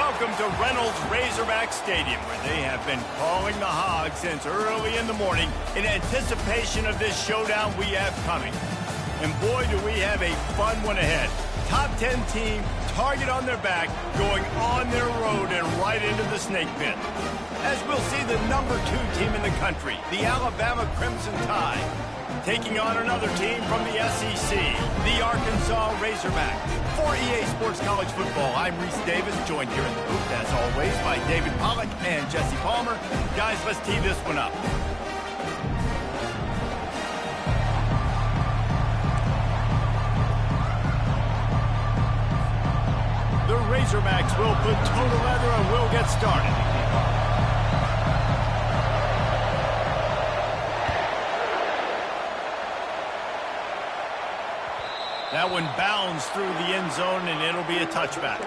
Welcome to Reynolds Razorback Stadium, where they have been calling the Hogs since early in the morning in anticipation of this showdown we have coming. And boy, do we have a fun one ahead. Top 10 team, target on their back, going on their road and right into the snake pit. As we'll see the number 2 team in the country, the Alabama Crimson Tide, taking on another team from the SEC, the Arkansas Razorbacks. For EA Sports College Football, I'm Reese Davis, joined here in the booth, as always, by David Pollack and Jesse Palmer. Guys, let's tee this one up. The Razorbacks will put total leather and we'll get started. That one bounds through the end zone, and it'll be a touchback.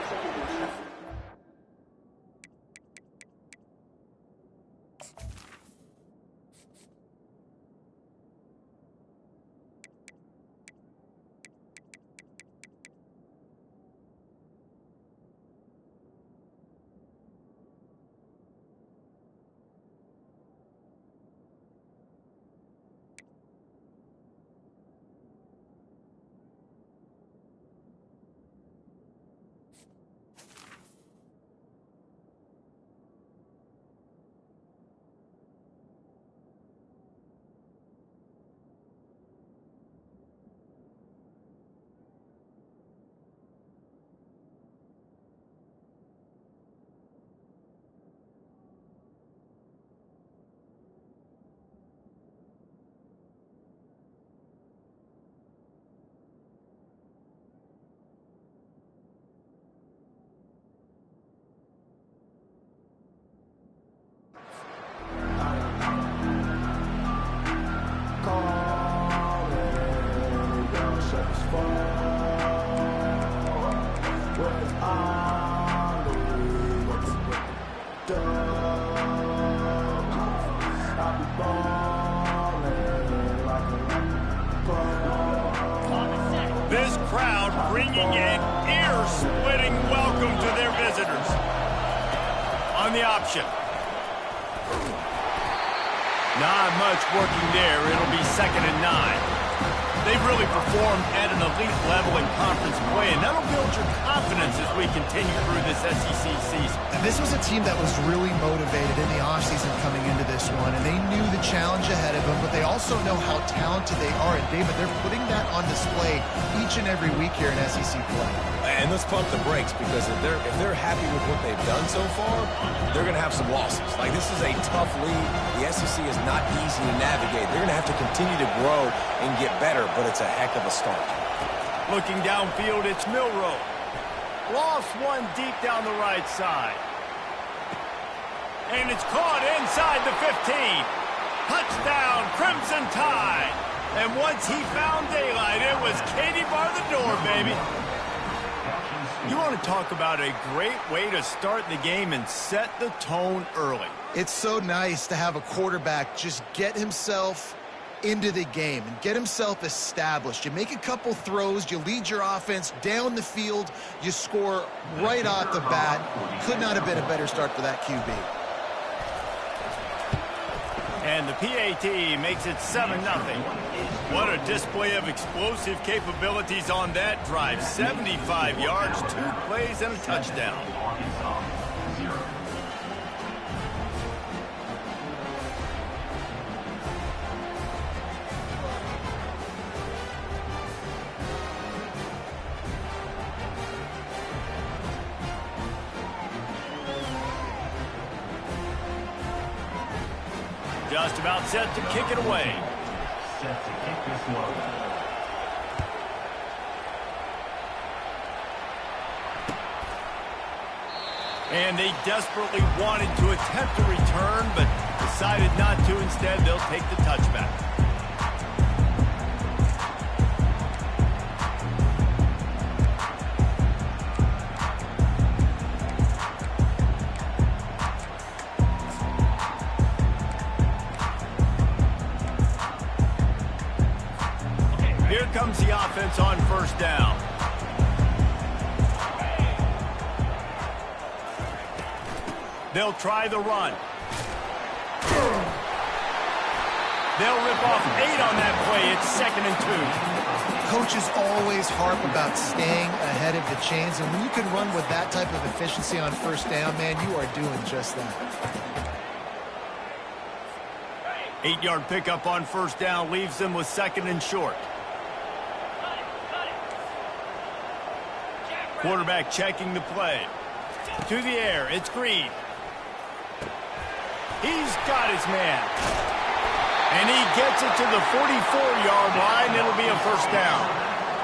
This crowd bringing an ear-splitting welcome to their visitors. On the option. Not much working there. It'll be 2nd and 9. They've really performed at an elite level in conference play, and that'll build your confidence as we continue through this SEC season. And this was a team that was really motivated in the offseason coming into this one, and they knew the challenge ahead of them, but they also know how talented they are. And, David, they're putting that on display each and every week here in SEC play. And let's pump the brakes, because if they're happy with what they've done so far, they're going to have some losses. Like, this is a tough league. The SEC is not easy to navigate. They're going to have to continue to grow and get better, but it's a heck of a start. Looking downfield, it's Milroe. Lost one deep down the right side. And it's caught inside the 15. Touchdown, Crimson Tide. And once he found daylight, it was Katie bar the door, baby. You want to talk about a great way to start the game and set the tone early. It's so nice to have a quarterback just get himself into the game and get himself established. You make a couple throws, you lead your offense down the field, you score right off the bat. Could not have been a better start for that QB. And the PAT makes it 7-0. What a display of explosive capabilities on that drive. 75 yards, 2 plays, and a touchdown. Just about set to kick it away. Set to kick this one. And they desperately wanted to attempt a return, but decided not to. Instead, they'll take the touchback. Here comes the offense on first down. They'll try the run. They'll rip off 8 on that play. It's 2nd and 2. Coaches always harp about staying ahead of the chains, and when you can run with that type of efficiency on first down, man, you are doing just that. 8-yard pickup on first down leaves them with 2nd and short. Quarterback checking the play. To the air, it's Green. He's got his man. And he gets it to the 44-yard line. It'll be a first down.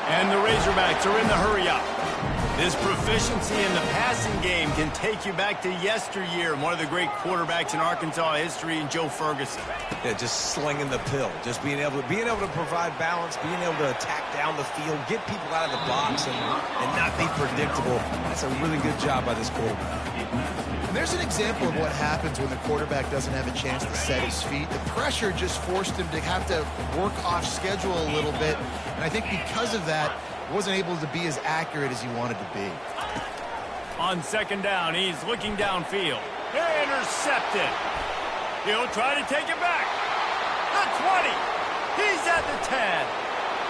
And the Razorbacks are in the hurry-up. This proficiency in the passing game can take you back to yesteryear. One of the great quarterbacks in Arkansas history, in Joe Ferguson. Yeah, just slinging the pill. Just being able to provide balance, being able to attack down the field, get people out of the box, and not be predictable. That's a really good job by this quarterback. And there's an example of what happens when the quarterback doesn't have a chance to set his feet. The pressure just forced him to have to work off schedule a little bit. And I think because of that, wasn't able to be as accurate as he wanted to be. On 2nd down, he's looking downfield. Intercepted. He'll try to take it back. The 20. He's at the 10.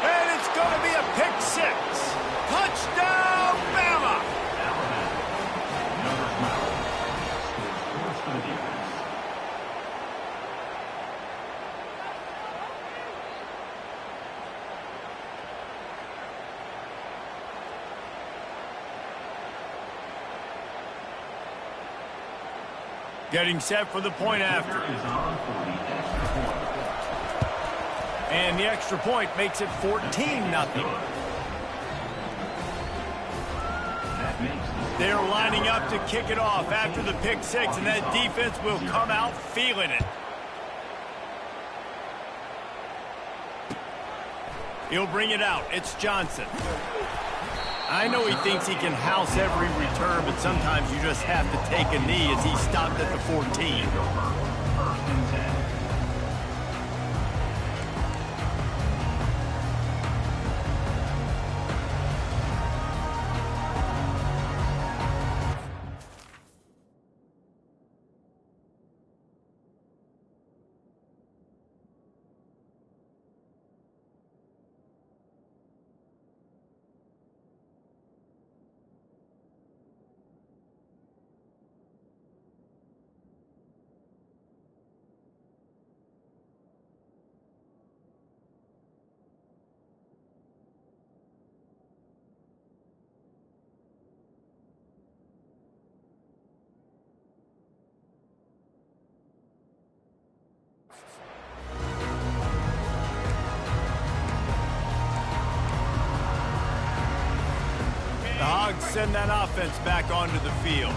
And it's going to be a pick 6. Touchdown, Bama! Getting set for the point after. And the extra point makes it 14-0. They're lining up to kick it off after the pick 6, and that defense will come out feeling it. He'll bring it out. It's Johnson. I know he thinks he can house every return, but sometimes you just have to take a knee as he stopped at the 14. Send that offense back onto the field.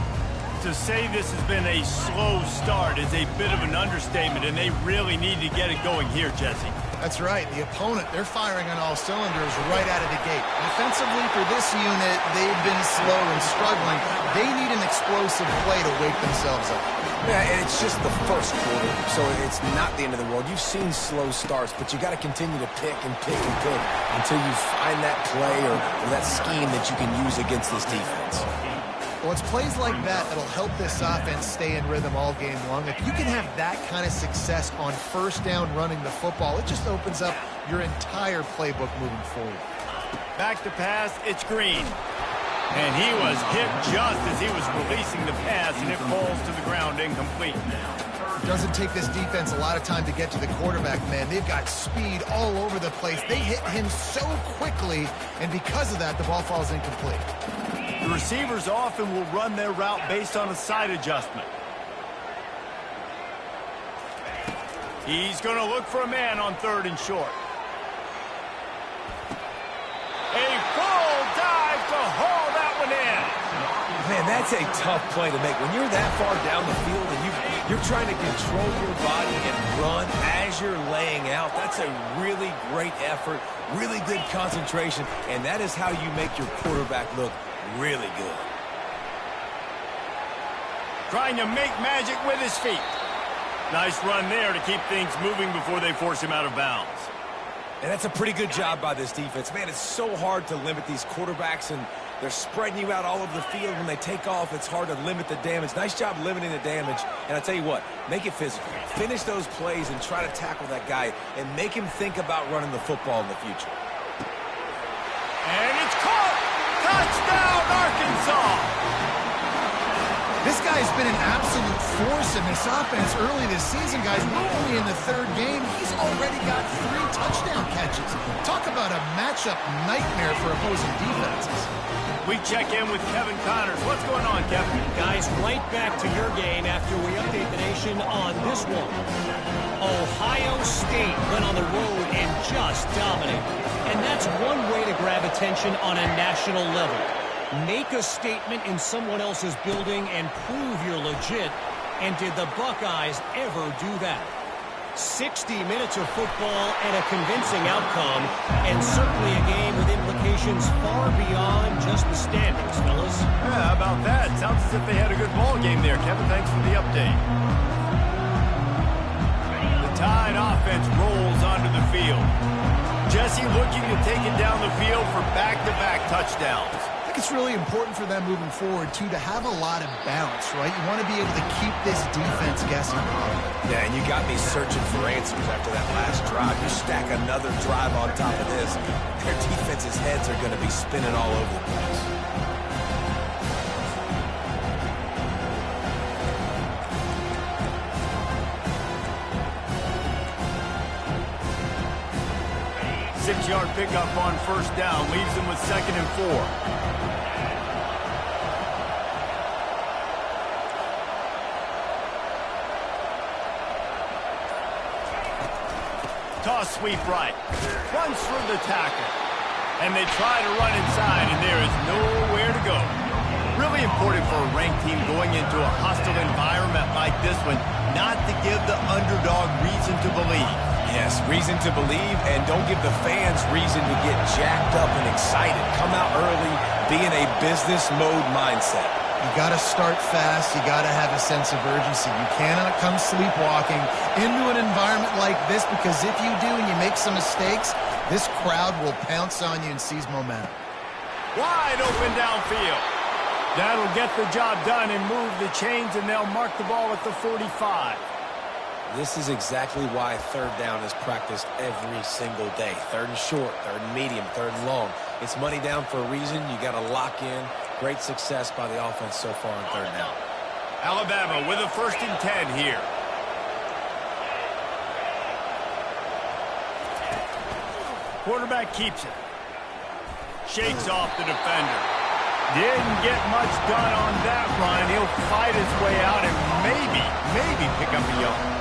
To say this has been a slow start is a bit of an understatement, and they really need to get it going here, Jesse. That's right. The opponent, they're firing on all cylinders right out of the gate. Offensively, for this unit, they've been slow and struggling. They need an explosive play to wake themselves up. Yeah, and it's just the first quarter, so it's not the end of the world. You've seen slow starts, but you got to continue to pick and pick and pick until you find that play or that scheme that you can use against this defense. Well, it's plays like that that'll help this offense stay in rhythm all game long. If you can have that kind of success on first down running the football, it just opens up your entire playbook moving forward. Back to pass, it's Green. And he was hit just as he was releasing the pass, and it falls to the ground incomplete. It doesn't take this defense a lot of time to get to the quarterback, man. They've got speed all over the place. They hit him so quickly, and because of that, the ball falls incomplete. The receivers often will run their route based on a side adjustment. He's going to look for a man on 3rd and short. A full dive to haul that one in. Man, that's a tough play to make. When you're that far down the field and you're trying to control your body and run as you're laying out, that's a really great effort, really good concentration, and that is how you make your quarterback look really good. Trying to make magic with his feet. Nice run there to keep things moving before they force him out of bounds. And that's a pretty good job by this defense. Man, it's so hard to limit these quarterbacks, and They're spreading you out all over the field. When they take off, it's hard to limit the damage. Nice job limiting the damage. And I tell you what, make it physical. Finish those plays and try to tackle that guy and make him think about running the football in the future. And it's caught! Touchdown, Arkansas! This guy's been an absolute force in this offense early this season, guys. We're only in the third game. He's already got 3 touchdown catches. Talk about a matchup nightmare for opposing defenses. We check in with Kevin Connors. What's going on, Kevin? Guys, right back to your game after we update the nation on this one. Ohio State went on the road and just dominated. And that's one way to grab attention on a national level. Make a statement in someone else's building and prove you're legit. And did the Buckeyes ever do that? 60 minutes of football and a convincing outcome, and certainly a game with implications far beyond just the standings, fellas. Yeah, how about that? Sounds as if they had a good ball game there. Kevin, thanks for the update. The Tide offense rolls onto the field. Jesse looking to take it down the field for back-to-back touchdowns. I think it's really important for them moving forward, too, to have a lot of bounce, right? You want to be able to keep this defense guessing. Yeah, and you got me searching for answers after that last drive. You stack another drive on top of this, their defense's heads are going to be spinning all over the place. Six-yard pickup on first down leaves them with 2nd and 4. Toss sweep right. Runs through the tackle. And they try to run inside, and there is nowhere to go. Really important for a ranked team going into a hostile environment like this one not to give the underdog reason to believe. Yes, reason to believe, and don't give the fans reason to get jacked up and excited. Come out early, be in a business mode mindset. You got to start fast. You got to have a sense of urgency. You cannot come sleepwalking into an environment like this, because if you do and you make some mistakes, this crowd will pounce on you and seize momentum. Wide open downfield. That'll get the job done and move the chains, and they'll mark the ball at the 45. This is exactly why third down is practiced every single day. Third and short, third and medium, third and long. It's money down for a reason. You got to lock in. Great success by the offense so far on third down. Alabama with a 1st and 10 here. Quarterback keeps it. Shakes off the defender. Didn't get much done on that run. He'll fight his way out and maybe pick up a yard.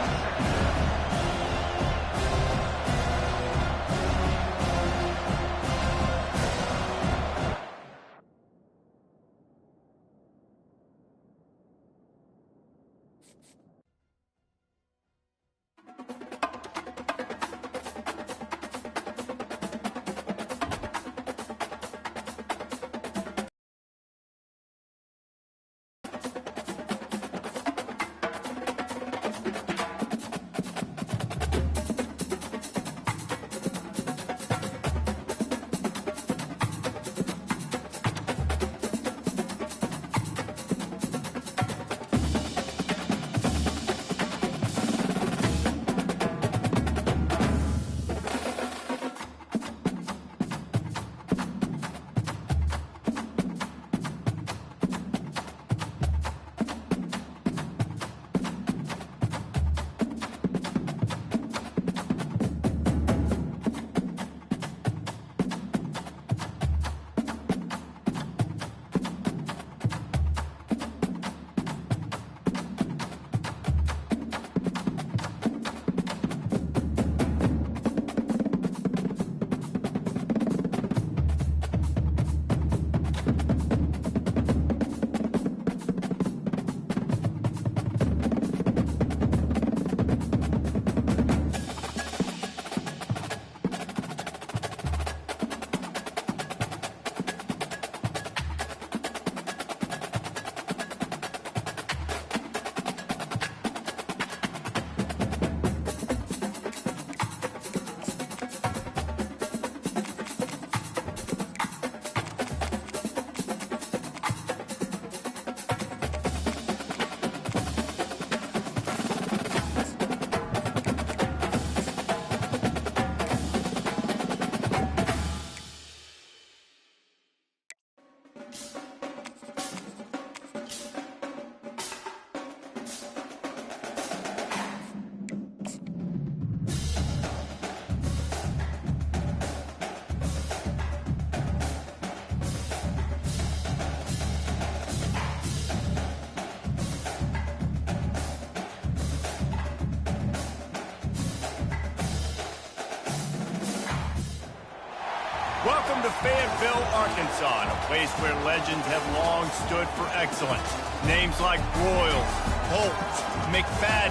Welcome to Fayetteville, Arkansas, a place where legends have long stood for excellence. Names like Broyles, Holtz, McFadden,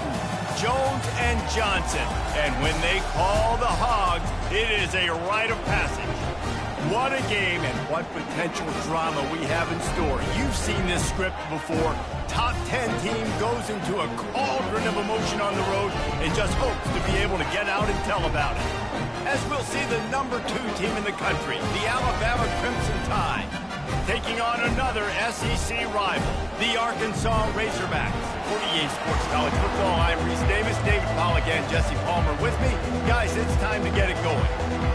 Jones, and Johnson. And when they call the Hogs, it is a rite of passage. What a game and what potential drama we have in store. You've seen this script before. Top 10 team goes into a cauldron of emotion on the road and just hopes to be able to get out and tell about it. As we'll see the #2 team in the country, the Alabama Crimson Tide, taking on another SEC rival, the Arkansas Razorbacks. For EA Sports College Football, I'm Reese Davis, David Pollack, and Jesse Palmer with me. Guys, it's time to get it going.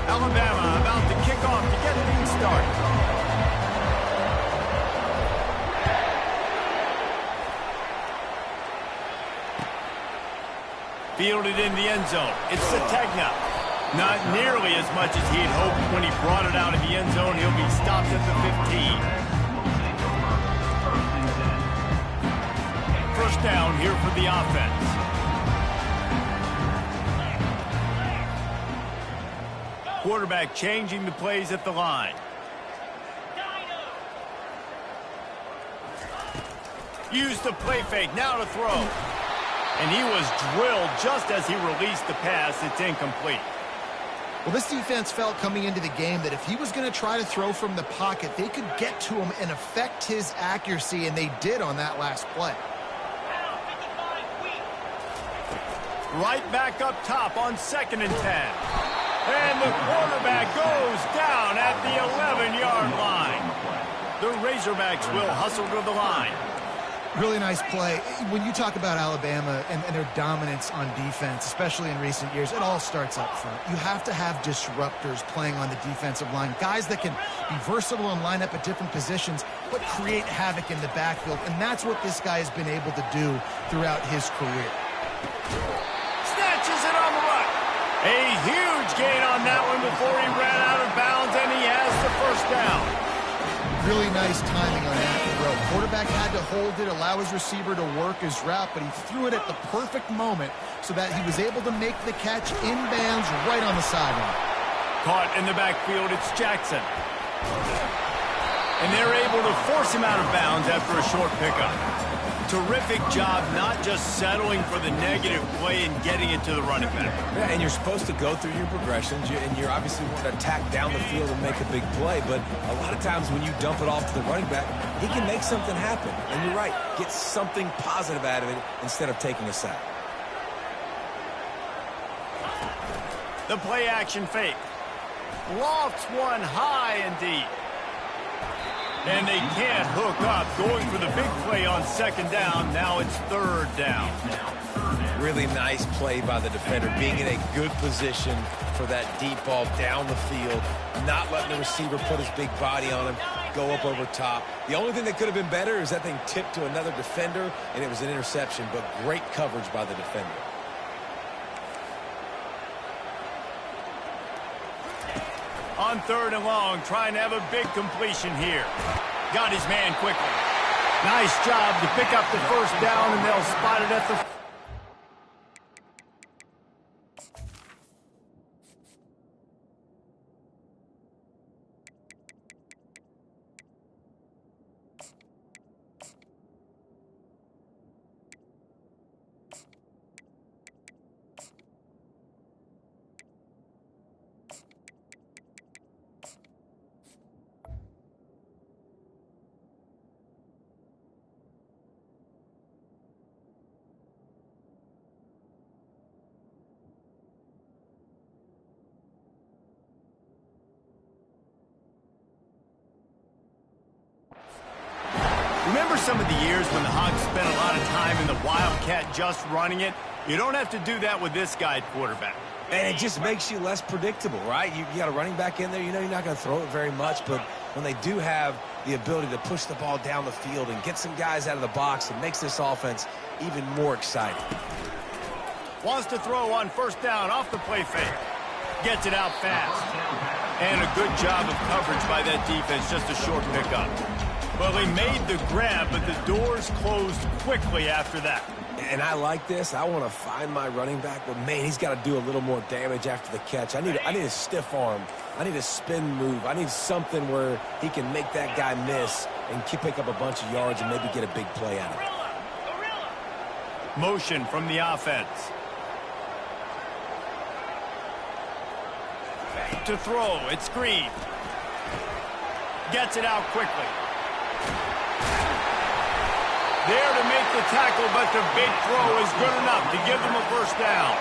Alabama about to kick off to get things started. Fielded in the end zone. It's Sategna. Not nearly as much as he'd hoped when he brought it out of the end zone. He'll be stopped at the 15. First down here for the offense. Quarterback changing the plays at the line. Use the play fake, now to throw. And he was drilled just as he released the pass. It's incomplete. Well, this defense felt coming into the game that if he was going to try to throw from the pocket, they could get to him and affect his accuracy, and they did on that last play. Right back up top on 2nd and 10. And the quarterback goes down at the 11-yard line. The Razorbacks will hustle to the line. Really nice play. When you talk about Alabama and their dominance on defense, especially in recent years, it all starts up front. You have to have disruptors playing on the defensive line, guys that can be versatile and line up at different positions, but create havoc in the backfield, and that's what this guy has been able to do throughout his career. Snatches it on the run. A huge gain on that one before he ran out of bounds, and he has the first down. Really nice timing on that throw. Quarterback had to hold it, allow his receiver to work his route, but he threw it at the perfect moment so that he was able to make the catch inbounds right on the sideline. Caught in the backfield, it's Jackson. And they're able to force him out of bounds after a short pickup. Terrific job not just settling for the negative play and getting it to the running back. Yeah, and you're supposed to go through your progressions, and you're obviously wanting to attack down the field and make a big play, but a lot of times when you dump it off to the running back, he can make something happen. And you're right, get something positive out of it instead of taking a sack. The play action fake. Lofts one high and deep. And they can't hook up. Going for the big play on 2nd down. Now it's 3rd down. Really nice play by the defender, being in a good position for that deep ball down the field, not letting the receiver put his big body on him, go up over top. The only thing that could have been better is that thing tipped to another defender, and it was an interception, but great coverage by the defender. On 3rd and long, trying to have a big completion here. Got his man quickly. Nice job to pick up the first down, and they'll spot it at the... Remember some of the years when the Hogs spent a lot of time in the Wildcat just running it? You don't have to do that with this guy at quarterback. And it just makes you less predictable, right? You got a running back in there, you know you're not going to throw it very much, but when they do have the ability to push the ball down the field and get some guys out of the box, it makes this offense even more exciting. Wants to throw on 1st down off the play fake. Gets it out fast. And a good job of coverage by that defense, just a short pickup. Well, he made the grab, but the doors closed quickly after that. And I like this. I want to find my running back, but, man, he's got to do a little more damage after the catch. I need a stiff arm. I need a spin move. I need something where he can make that guy miss and pick up a bunch of yards and maybe get a big play out of it. Motion from the offense. To throw, it's Green. Gets it out quickly. There to make the tackle, but the big throw is good enough to give them a first down.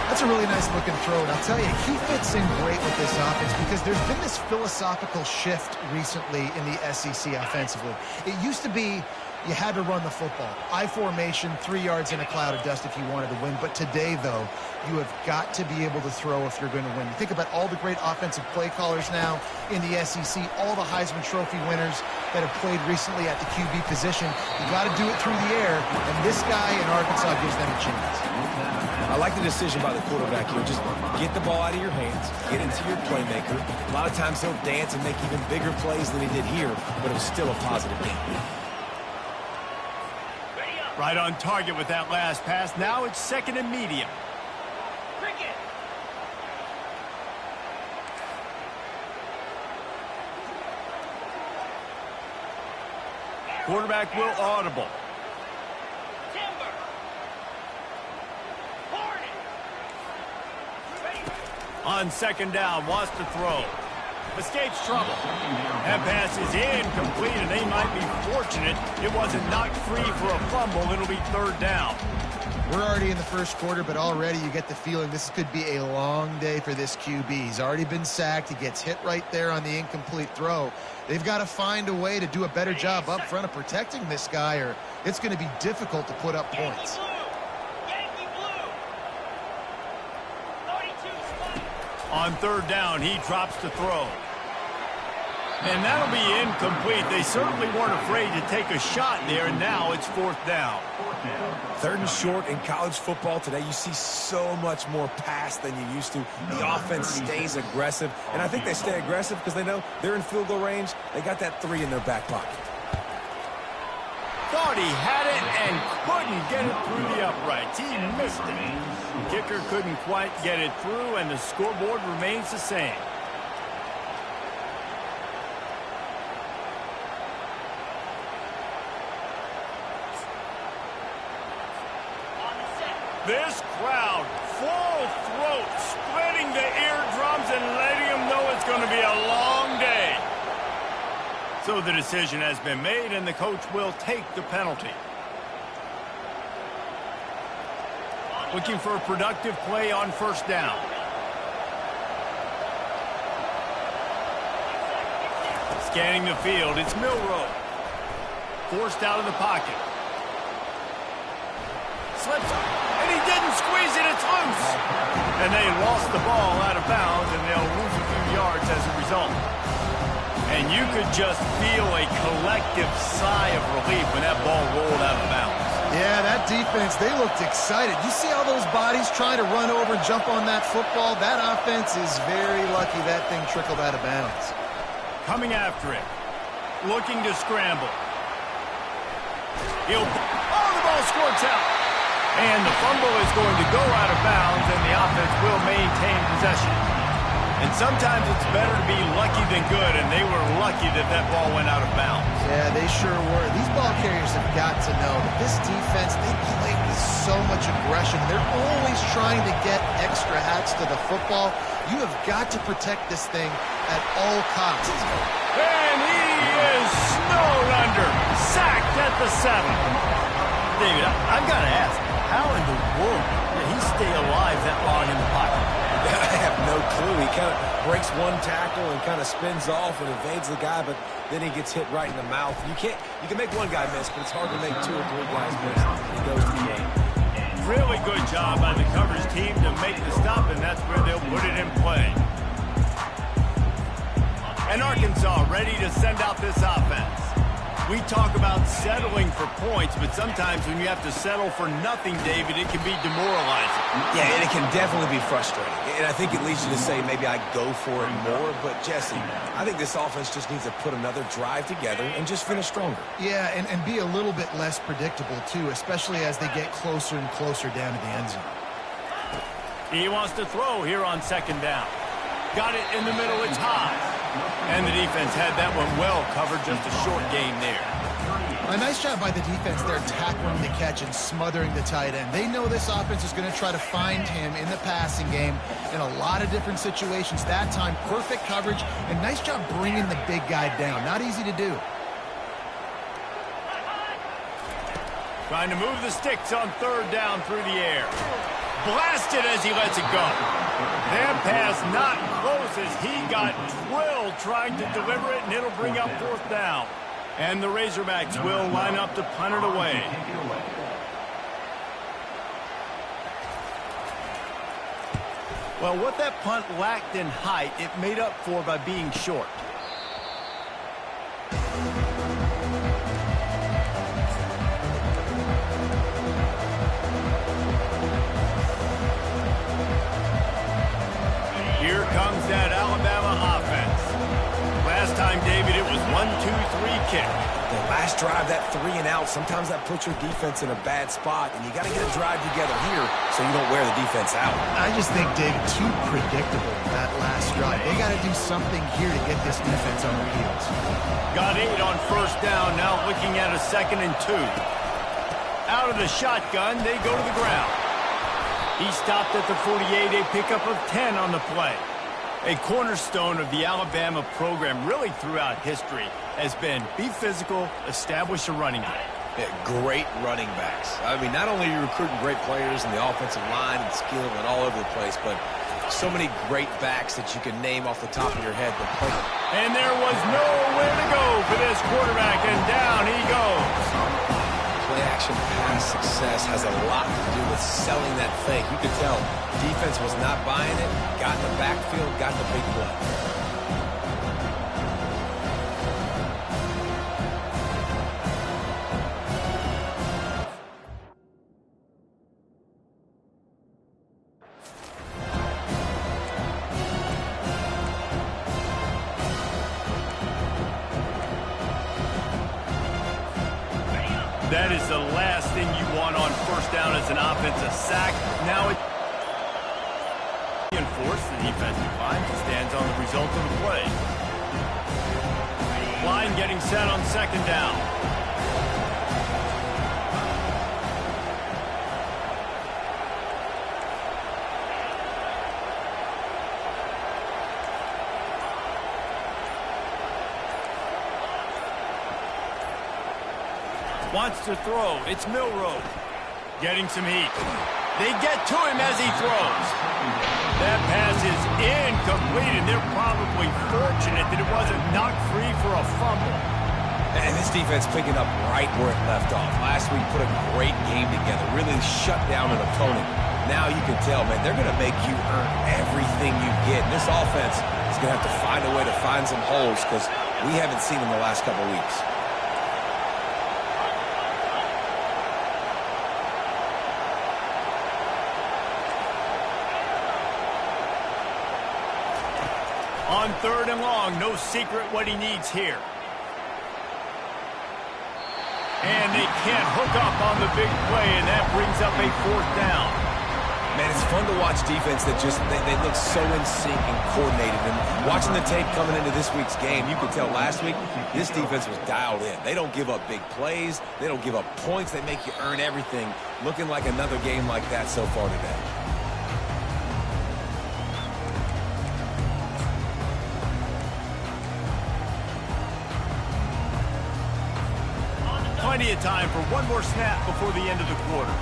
That's a really nice looking throw, and I'll tell you, he fits in great with this offense because there's been this philosophical shift recently in the SEC offensively. It used to be you had to run the football. I formation, 3 yards in a cloud of dust if you wanted to win. But today, though, you have got to be able to throw if you're going to win. You think about all the great offensive play callers now in the SEC, all the Heisman Trophy winners that have played recently at the QB position. You got to do it through the air, and this guy in Arkansas gives them a chance. I like the decision by the quarterback here. Just get the ball out of your hands, get into your playmaker. A lot of times he'll dance and make even bigger plays than he did here, but it was still a positive game. Right on target with that last pass. Now it's second and medium. Quarterback will audible. On second down, wants to throw. Escapes trouble. That pass is incomplete, and they might be fortunate it wasn't knocked free for a fumble. It'll be third down. We're already in the first quarter, but already you get the feeling this could be a long day for this QB. He's already been sacked. He gets hit right there on the incomplete throw. They've got to find a way to do a better job up front of protecting this guy, or it's going to be difficult to put up points. On third down, he drops to throw. And that'll be incomplete. They certainly weren't afraid to take a shot there, and now it's fourth down. Third and short in college football today, you see so much more pass than you used to. The offense stays aggressive, and I think they stay aggressive because they know they're in field goal range. They got that 3 in their back pocket. Thought he had it and couldn't get it through the uprights. He missed it. Kicker couldn't quite get it through, and the scoreboard remains the same. This crowd, full throat, splitting the eardrums and letting them know it's going to be a long day. So the decision has been made, and the coach will take the penalty. Looking for a productive play on first down. Scanning the field, it's Milroe. Forced out of the pocket. Slips, and he didn't squeeze it, it's loose. And they lost the ball out of bounds, and they'll lose a few yards as a result. And you could just feel a collective sigh of relief when that ball rolled out of bounds. Yeah, that defense, they looked excited. You see all those bodies trying to run over and jump on that football? That offense is very lucky that thing trickled out of bounds. Coming after it. Looking to scramble. The ball squirts out. And the fumble is going to go out of bounds, and the offense will maintain possession. And sometimes it's better to be lucky than good, and they were lucky that that ball went out of bounds. Yeah, they sure were. These ball carriers have got to know that this defense, they play with so much aggression. They're always trying to get extra hats to the football. You have got to protect this thing at all costs. And he is snowed under, sacked at the 7. David, I've got to ask, how in the world did he stay alive that long in the pocket? I have no clue. He kind of breaks one tackle and kind of spins off and evades the guy, but then he gets hit right in the mouth. You can make one guy miss, but it's hard to make 2 or 3 guys miss. He goes to the game. Really good job by the coverage team to make the stop, and that's where they'll put it in play. And Arkansas ready to send out this offense. We talk about settling for points, but sometimes when you have to settle for nothing, David, it can be demoralizing. Yeah, and it can definitely be frustrating. And I think it leads you to say maybe I go for it more. But, Jesse, I think this offense just needs to put another drive together and just finish stronger. Yeah, and be a little bit less predictable, too, especially as they get closer and closer down to the end zone. He wants to throw here on second down. Got it in the middle. It's high. And the defense had that one well covered. Just a short gain there. A nice job by the defense there tackling the catch and smothering the tight end. They know this offense is going to try to find him in the passing game in a lot of different situations. That time, perfect coverage, and nice job bringing the big guy down. Not easy to do. Trying to move the sticks on third down through the air. Blasted as he lets it go. That pass not close as he got drilled trying to deliver it, and it'll bring up fourth down. And the Razorbacks will line up to punt it away. Well, what that punt lacked in height, it made up for by being short. Here comes that Alabama offense. Last time, David, it was 1-2-3 kick. The last drive, that 3 and out, sometimes that puts your defense in a bad spot, and you got to get a drive together here so you don't wear the defense out. I just think, David, too predictable that last drive. They got to do something here to get this defense on their heels. Got 8 on first down, now looking at a 2nd and 2. Out of the shotgun, they go to the ground. He stopped at the 48, a pickup of 10 on the play. A cornerstone of the Alabama program really throughout history has been be physical, establish a running game. Yeah, great running backs. I mean, not only are you recruiting great players in the offensive line and skill and all over the place, but so many great backs that you can name off the top of your head that play. And there was nowhere to go for this quarterback, and down he goes. Play-action pass success has a lot to do with selling that fake. You could tell defense was not buying it, got in the backfield, got the big play. That is the last thing you want on first down as an offensive sack. Now it's enforced. The defensive line stands on the result of the play. Line getting set on second down. Wants to throw. It's Milroe. Getting some heat. They get to him as he throws. That pass is incomplete, and they're probably fortunate that it wasn't knocked free for a fumble. And this defense picking up right where it left off. Last week put a great game together, really shut down an opponent. Now you can tell, man, they're going to make you earn everything you get. And this offense is going to have to find a way to find some holes because we haven't seen them the last couple of weeks. On third and long, no secret what he needs here. And they can't hook up on the big play, and that brings up a fourth down. Man, it's fun to watch defense that just, they look so in sync and coordinated. And watching the tape coming into this week's game, you could tell last week, this defense was dialed in. They don't give up big plays. They don't give up points. They make you earn everything. Looking like another game like that so far today. Plenty of time for one more snap before the end of the quarter.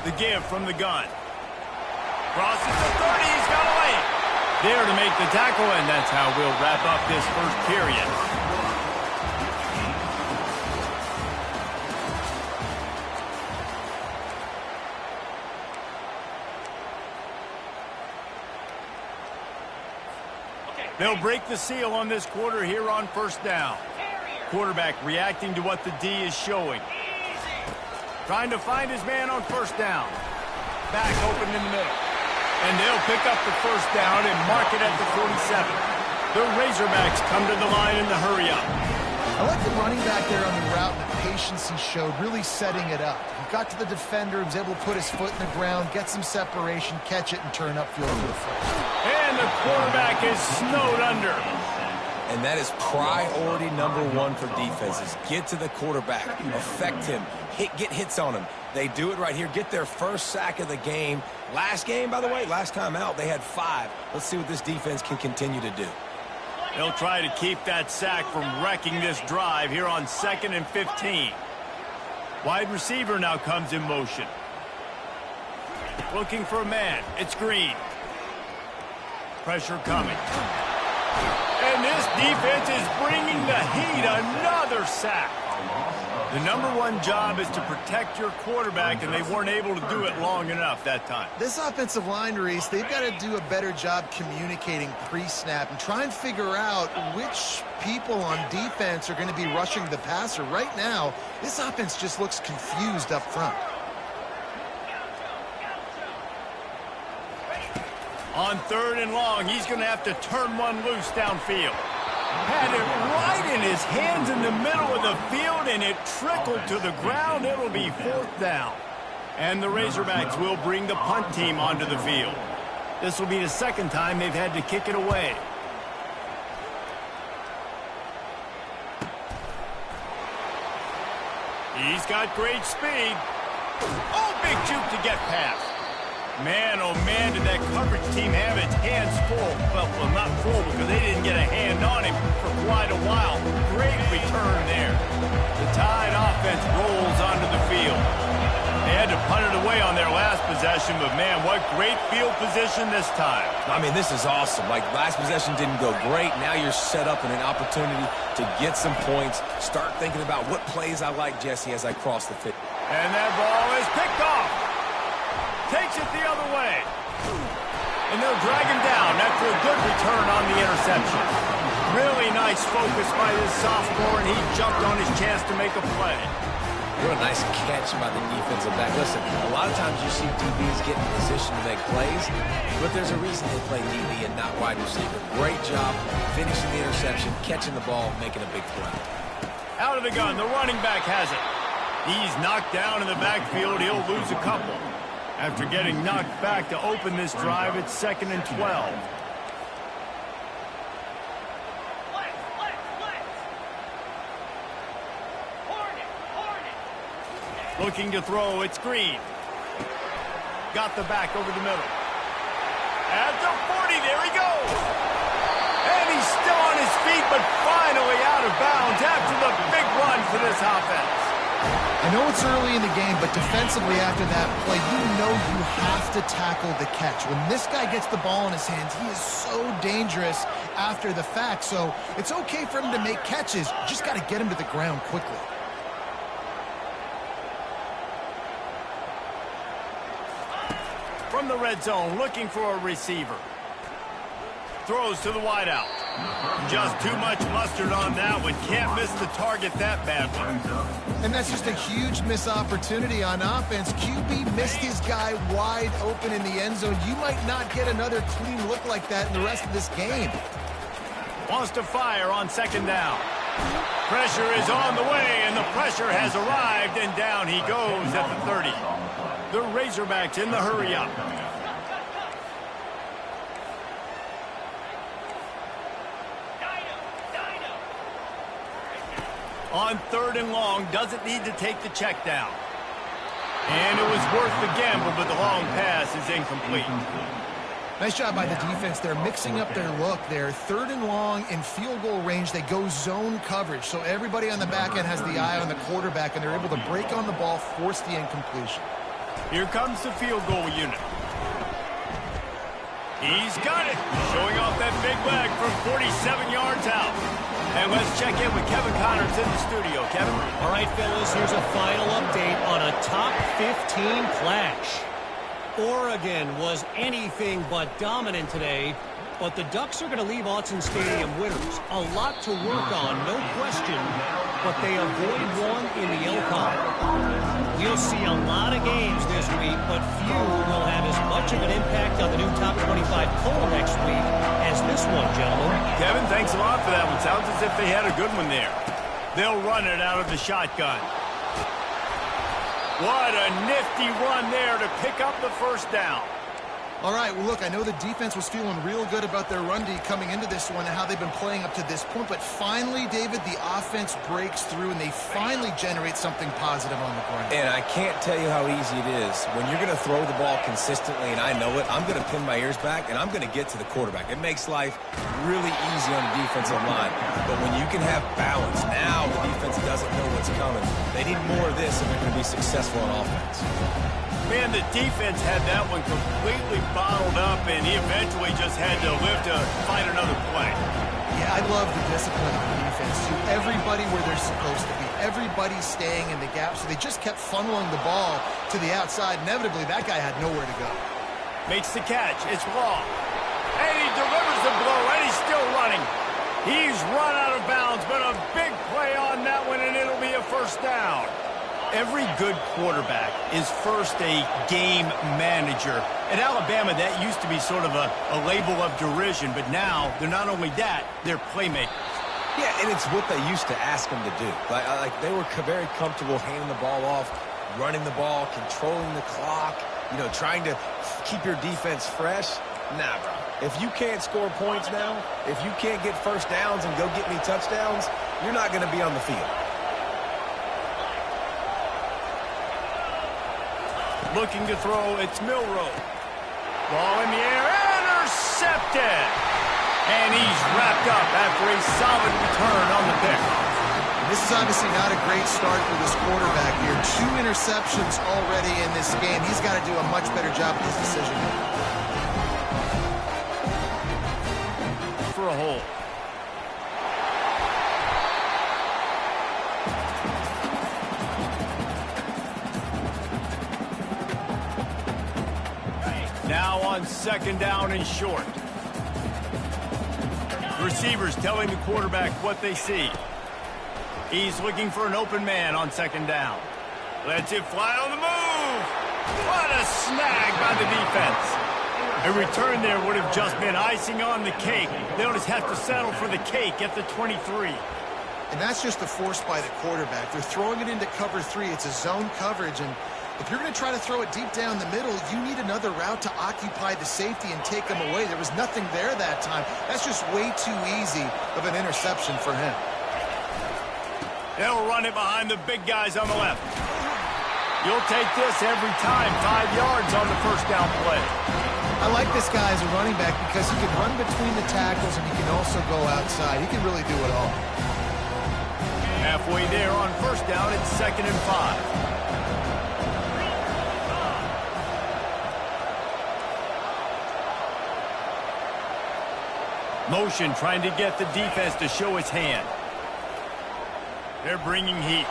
The give from the gun. Crosses the 30, he's got away. There to make the tackle, and that's how we'll wrap up this first period. They'll break the seal on this quarter here on first down. Quarterback reacting to what the D is showing. Trying to find his man on first down. Back open in the middle. And they'll pick up the first down and mark it at the 47. The Razorbacks come to the line in the hurry-up. I like the running back there on the route and the patience he showed, really setting it up. He got to the defender, he was able to put his foot in the ground, get some separation, catch it, and turn upfield for the first. And the quarterback is snowed under. And that is priority number one for defenses. Get to the quarterback, affect him, get hits on him. They do it right here, get their first sack of the game. Last game, by the way, last time out, they had 5. Let's see what this defense can continue to do. They'll try to keep that sack from wrecking this drive here on 2nd and 15. Wide receiver now comes in motion. Looking for a man. It's Green. Pressure coming. And this defense is bringing the heat. Another sack. The #1 job is to protect your quarterback, and they weren't able to do it long enough that time. This offensive line, Reese, they've got to do a better job communicating pre-snap and try and figure out which people on defense are going to be rushing the passer. Right now, this offense just looks confused up front. On 3rd and long, he's going to have to turn one loose downfield. Had it right in his hands in the middle of the field, and it trickled to the ground. It'll be 4th down. And the Razorbacks will bring the punt team onto the field. This will be the 2nd time they've had to kick it away. He's got great speed. Oh, big juke to get past. Man, oh man, did that coverage team have its hands full. Well, not full because they didn't get a hand on him for quite a while. Great return there. The Tide offense rolls onto the field. They had to punt it away on their last possession, but man, what great field position this time. I mean, this is awesome. Like, last possession didn't go great. Now you're set up in an opportunity to get some points. Start thinking about what plays I like, Jesse, as I cross the field. And that ball is picked off. Takes it the other way. And they'll drag him down after a good return on the interception. Really nice focus by this sophomore, and he jumped on his chance to make a play. What a nice catch by the defensive back. Listen, a lot of times you see DBs get in position to make plays, but there's a reason they play DB and not wide receiver. Great job finishing the interception, catching the ball, making a big play. Out of the gun, the running back has it. He's knocked down in the backfield. He'll lose a couple. After getting knocked back to open this drive, it's 2nd and 12. Looking to throw, it's Green. Got the back over the middle. At the 40, there he goes. And he's still on his feet, but finally out of bounds after the big run for this offense. I know it's early in the game, but defensively after that play, you know you have to tackle the catch. When this guy gets the ball in his hands, he is so dangerous after the fact. So it's okay for him to make catches. You just got to get him to the ground quickly. From the red zone, looking for a receiver. Throws to the wideout. Just too much mustard on that one. Can't miss the target that badly. And that's just a huge missed opportunity on offense. QB missed his guy wide open in the end zone. You might not get another clean look like that in the rest of this game. Wants to fire on 2nd down. Pressure is on the way, and the pressure has arrived, and down he goes at the 30. The Razorbacks in the hurry-up. On 3rd and long, doesn't need to take the check down. And it was worth the gamble, but the long pass is incomplete. Nice job by the defense. They're mixing up their look there. 3rd and long in field goal range. They go zone coverage. So everybody on the back end has the eye on the quarterback, and they're able to break on the ball, force the incompletion. Here comes the field goal unit. He's got it. Showing off that big leg from 47 yards out. And let's check in with Kevin Connors in the studio. Kevin? All right, fellas, here's a final update on a top 15 clash. Oregon was anything but dominant today, But the Ducks are going to leave Autzen Stadium winners. A lot to work on, no question, but they avoid one in the Elcon. We'll see a lot of games this week, but few will have as much of an impact on the new top 25 poll next week as this one, gentlemen. Kevin, thanks a lot for that one. Sounds as if they had a good one there. They'll run it out of the shotgun. What a nifty run there to pick up the first down. All right, well, look, I know the defense was feeling real good about their run D coming into this one and how they've been playing up to this point, but finally, David, the offense breaks through and they finally generate something positive on the ground. And I can't tell you how easy it is. When you're going to throw the ball consistently, and I know it, I'm going to pin my ears back, and I'm going to get to the quarterback. It makes life really easy on the defensive line. But when you can have balance, now the defense doesn't know what's coming. They need more of this if they're going to be successful on offense. Man, the defense had that one completely bottled up, and he eventually just had to live to fight another play. Yeah, I love the discipline on defense, too. Everybody where they're supposed to be. Everybody's staying in the gap, so they just kept funneling the ball to the outside. Inevitably, that guy had nowhere to go. Makes the catch. It's long. And he delivers the blow, and he's still running. He's run out of bounds, but a big play on that one, and it'll be a first down. Every good quarterback is first a game manager. At Alabama, that used to be sort of a label of derision, but now they're not only that, they're playmakers. Yeah, and it's what they used to ask them to do. Like they were very comfortable handing the ball off, running the ball, controlling the clock, trying to keep your defense fresh. Nah, bro. If you can't score points now, if you can't get first downs and go get me touchdowns, you're not going to be on the field. Looking to throw, it's Milroe. Ball in the air, intercepted! And he's wrapped up after a solid return on the pick. This is obviously not a great start for this quarterback here. 2 interceptions already in this game. He's got to do a much better job with his decision. For a hole. Now on second down and short. Receivers telling the quarterback what they see. He's looking for an open man on second down. Lets it fly on the move. What a snag by the defense. A return there would have just been icing on the cake. They'll just have to settle for the cake at the 23. And that's just the force by the quarterback. They're throwing it into cover 3. It's a zone coverage, and if you're going to try to throw it deep down the middle, you need another route to occupy the safety and take him away. There was nothing there that time. That's just way too easy of an interception for him. They'll run it behind the big guys on the left. You'll take this every time. 5 yards on the first down play. I like this guy as a running back because he can run between the tackles and he can also go outside. He can really do it all. Halfway there on first down, it's 2nd and 5. Motion trying to get the defense to show its hand. They're bringing heat.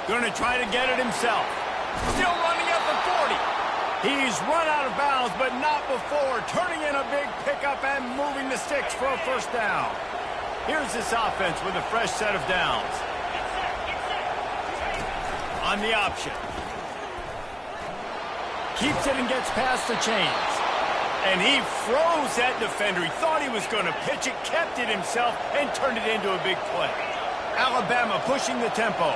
Going to try to get it himself. Still running at the 40. He's run out of bounds, but not before. Turning in a big pickup and moving the sticks for a first down. Here's this offense with a fresh set of downs. On the option. Keeps it and gets past the chains. And he froze that defender. He thought he was going to pitch it, kept it himself, and turned it into a big play. Alabama pushing the tempo.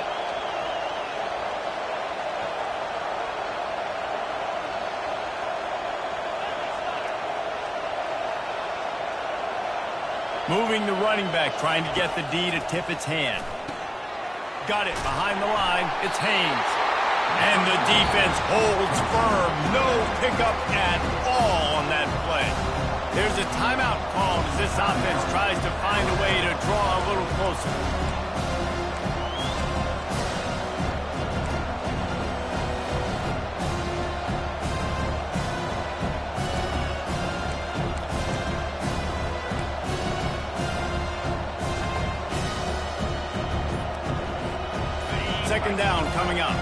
Moving the running back, trying to get the D to tip its hand. Got it behind the line. It's Haynes. And the defense holds firm. No pickup at all on that play. There's a timeout called as this offense tries to find a way to draw a little closer. Second down coming up.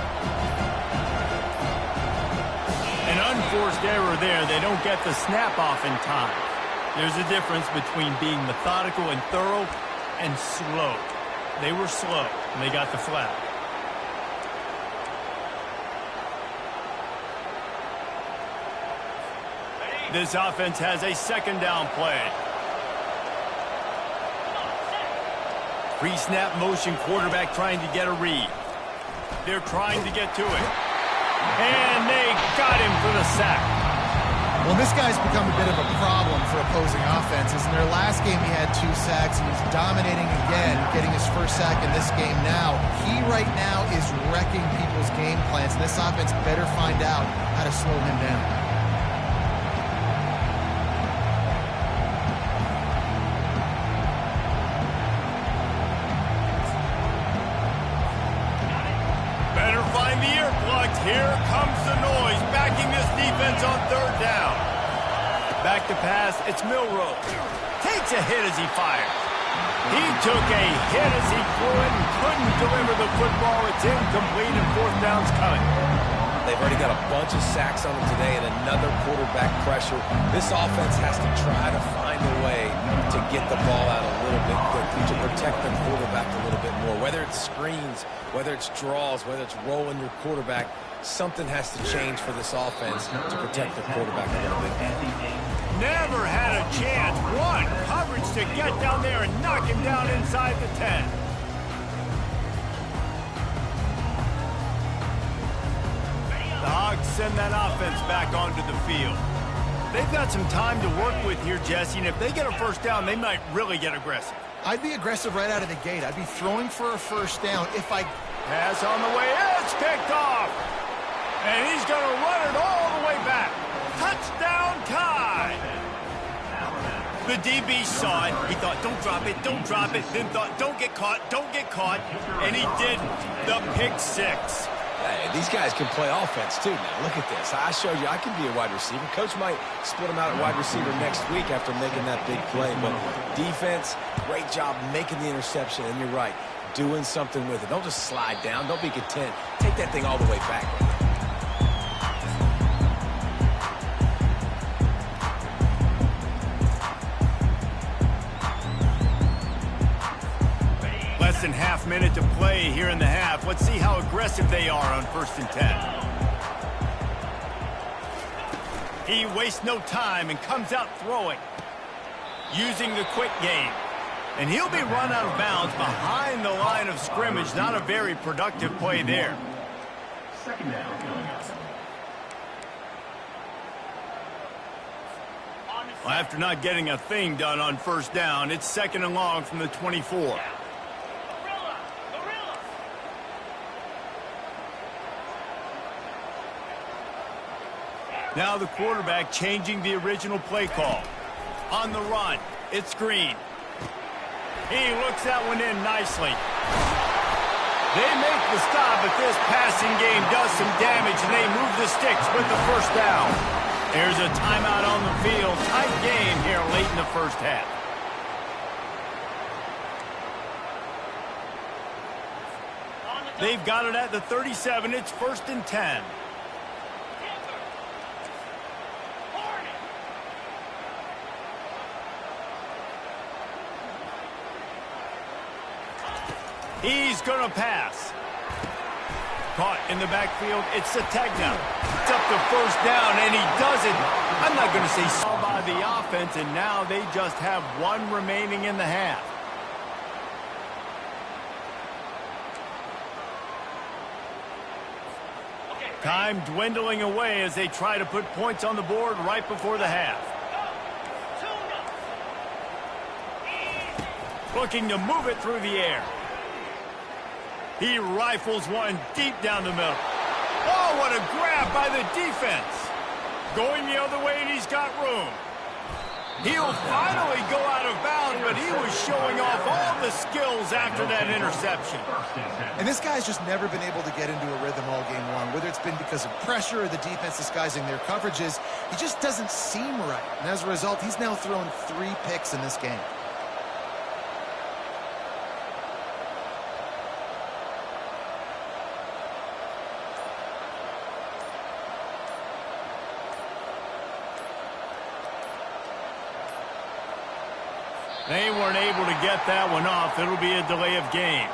An forced error there. They don't get the snap off in time. There's a difference between being methodical and thorough and slow. They were slow, and they got the flag. This offense has a second down play. Pre-snap motion, quarterback trying to get a read. They're trying to get to it. And they got him for the sack. Well, this guy's become a bit of a problem for opposing offenses. In their last game, he had 2 sacks, and he's dominating again, getting his first sack in this game now. He right now is wrecking people's game plans, and this offense better find out how to slow him down. Here comes the noise, backing this defense on third down. Back to pass, it's Milroe. Takes a hit as he fires. He took a hit as he threw it and couldn't deliver the football. It's incomplete and fourth down's coming. They've already got a bunch of sacks on them today and another quarterback pressure. This offense has to try to find a way to get the ball out a little bit quickly, to protect the quarterback a little bit more. Whether it's screens, whether it's draws, whether it's rolling your quarterback, something has to change for this offense to protect the quarterback a little bit. Never had a chance. One coverage to get down there and knock him down inside the 10. The Hogs send that offense back onto the field. They've got some time to work with here, Jesse, and if they get a first down, they might really get aggressive. I'd be aggressive right out of the gate. I'd be throwing for a first down if I... Pass on the way. It's picked off. And he's going to run it all the way back. Touchdown tie. The DB saw it. He thought, don't drop it, don't drop it. Then thought, don't get caught, don't get caught. And he didn't. The pick six. Hey, these guys can play offense, too, now. Look at this. I showed you I can be a wide receiver. Coach might split him out at wide receiver next week after making that big play. But defense, great job making the interception. And you're right, doing something with it. Don't just slide down. Don't be content. Take that thing all the way back. Less than half minute to play here in the half. Let's see how aggressive they are on 1st and 10. He wastes no time and comes out throwing, using the quick game. And he'll be run out of bounds behind the line of scrimmage. Not a very productive play there. Second down. Well, after not getting a thing done on 1st down, it's 2nd and long from the 24. Now the quarterback changing the original play call. On the run, it's Green. He looks that one in nicely. They make the stop, but this passing game does some damage, and they move the sticks with the first down. There's a timeout on the field. Tight game here late in the first half. They've got it at the 37. It's 1st and 10. He's going to pass. Caught in the backfield. It's Sategna. It's up to 1st down, and he does it. I'm not going to say solved by the offense, and now they just have 1 remaining in the half. Time dwindling away as they try to put points on the board right before the half. Looking to move it through the air. He rifles one deep down the middle. Oh, what a grab by the defense. Going the other way, and he's got room. He'll finally go out of bounds, but he was showing off all the skills after that interception. And this guy's just never been able to get into a rhythm all game long, whether it's been because of pressure or the defense disguising their coverages. He just doesn't seem right. And as a result, he's now thrown 3 picks in this game. They weren't able to get that one off. It'll be a delay of game.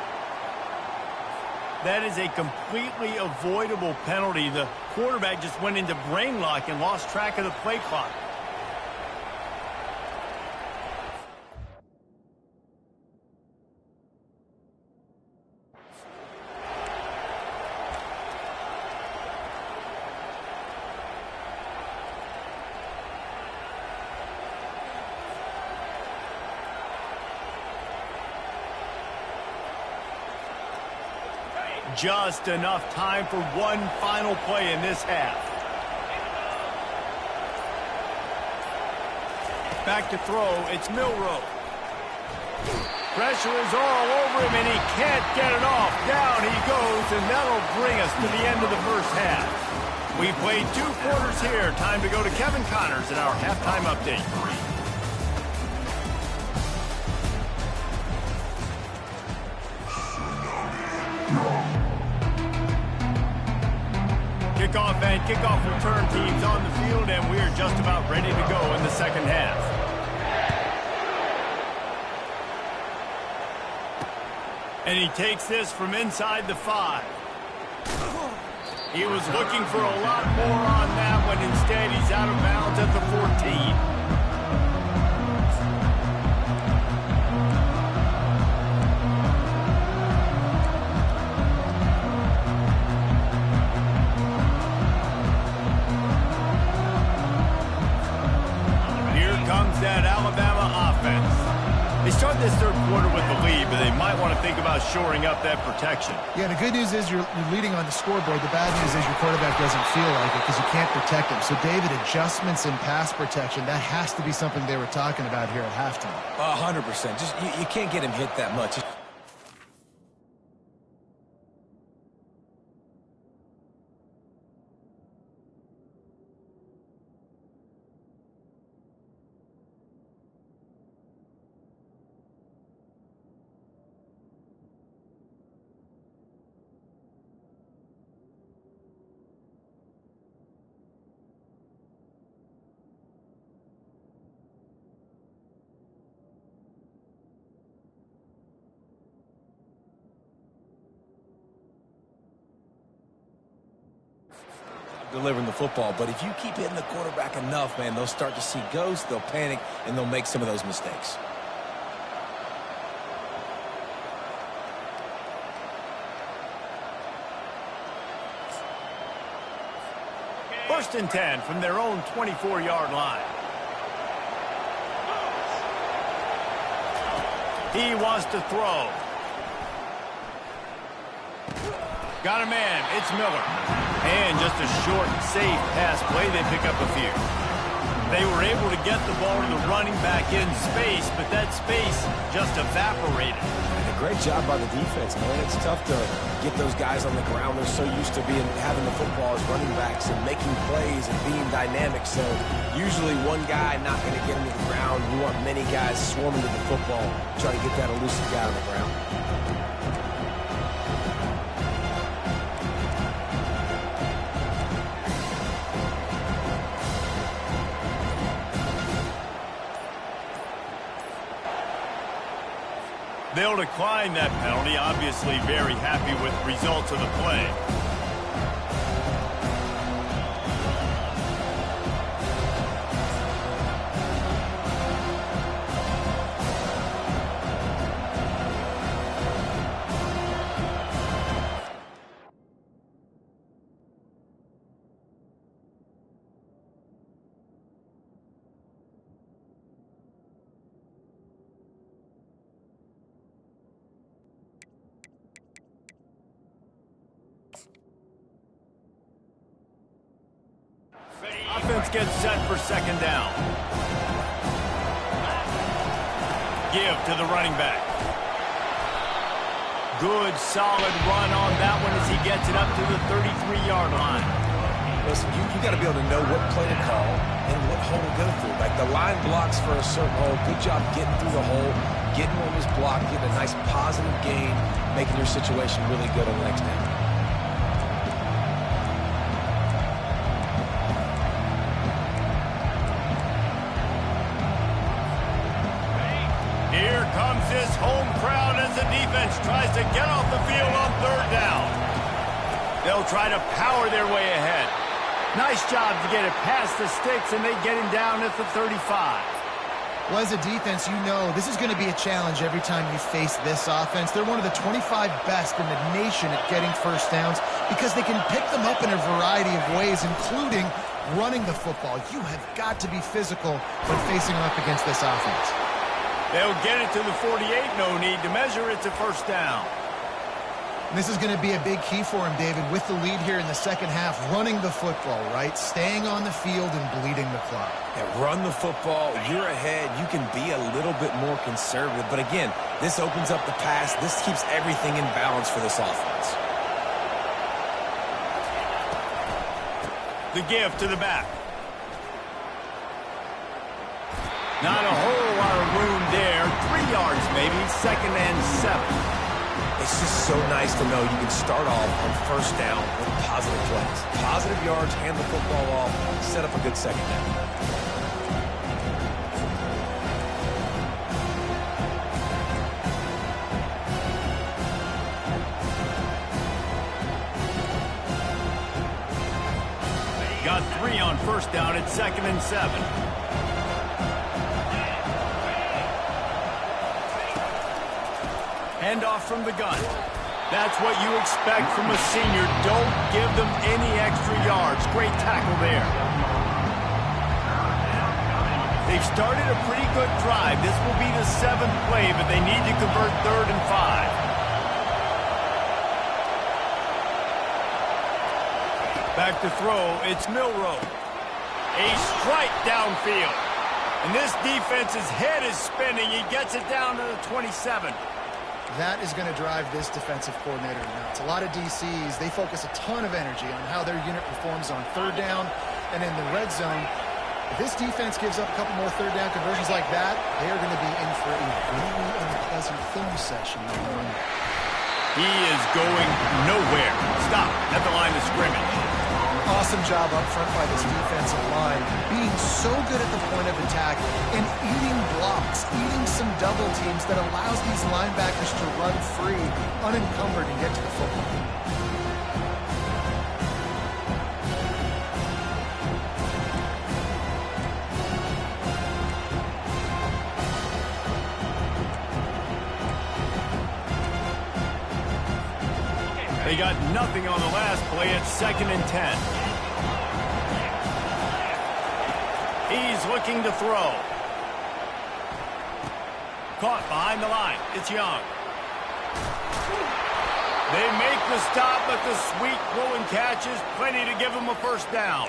That is a completely avoidable penalty. The quarterback just went into brain lock and lost track of the play clock. Just enough time for one final play in this half. Back to throw, it's Milroe. Pressure is all over him, and he can't get it off. Down he goes, and that'll bring us to the end of the first half. We played 2 quarters here. Time to go to Kevin Connors in our halftime update. Kickoff and kickoff return teams on the field, and we're just about ready to go in the second half. And he takes this from inside the 5. He was looking for a lot more on that one. Instead, he's out of bounds at the 14. That Alabama offense. They start this third quarter with the lead, but they might want to think about shoring up that protection. Yeah, the good news is you're leading on the scoreboard. The bad news is your quarterback doesn't feel like it because you can't protect him. So, David, adjustments in pass protection, that has to be something they were talking about here at halftime. 100%. Just you can't get him hit that much. Delivering the football, but if you keep hitting the quarterback enough, man, they'll start to see ghosts, they'll panic, and they'll make some of those mistakes. First and 10 from their own 24-yard line. He wants to throw. Got a man. It's Miller. And just a short, safe pass play. They pick up a few. They were able to get the ball to the running back in space, but that space just evaporated. And a great job by the defense, man. It's tough to get those guys on the ground. They're so used to having the football as running backs and making plays and being dynamic. So usually one guy not going to get him to the ground. You want many guys swarming to the football, try to get that elusive guy on the ground. They'll decline that penalty, obviously very happy with the results of the play. Offense gets set for second down. Give to the running back. Good, solid run on that one as he gets it up to the 33-yard line. Listen, you got to be able to know what play to call and what hole to go through. Like the line blocks for a certain hole. Good job getting through the hole, getting on his block, getting a nice positive gain, making your situation really good on the next down. comes this home crowd as the defense tries to get off the field on third down. They'll try to power their way ahead. Nice job to get it past the sticks, and they get him down at the 35. Well, as a defense, you know this is going to be a challenge every time you face this offense. They're one of the 25 best in the nation at getting first downs because they can pick them up in a variety of ways, including running the football. You have got to be physical when facing up against this offense. They'll get it to the 48, no need to measure it to first down. And this is going to be a big key for him, David, with the lead here in the second half, running the football, right? Staying on the field and bleeding the clock. Yeah, run the football. You're ahead. You can be a little bit more conservative. But again, this opens up the pass. This keeps everything in balance for this offense. The give to the back. Not a whole lot of room there. 3 yards maybe, 2nd and 7. It's just so nice to know you can start off on first down with positive plays. Positive yards, hand the football off, set up a good second down. Got 3 on first down at 2nd and 7. Handoff from the gun. That's what you expect from a senior. Don't give them any extra yards. Great tackle there. They've started a pretty good drive. This will be the 7th play, but they need to convert 3rd and 5. Back to throw. It's Milroe. A strike downfield. And this defense's head is spinning. He gets it down to the 27. That is going to drive this defensive coordinator nuts. A lot of DCs, they focus a ton of energy on how their unit performs on third down and in the red zone. If this defense gives up a couple more third down conversions like that, they are going to be in for a really unpleasant film session. He is going nowhere. Stop at the line of scrimmage. Awesome job up front by this defensive line, being so good at the point of attack and eating blocks, eating some double teams that allows these linebackers to run free, unencumbered, and get to the football. They got nothing on the last play at 2nd and 10. He's looking to throw. Caught behind the line. It's Young. They make the stop, but the sweet throwing catch is plenty to give them a first down.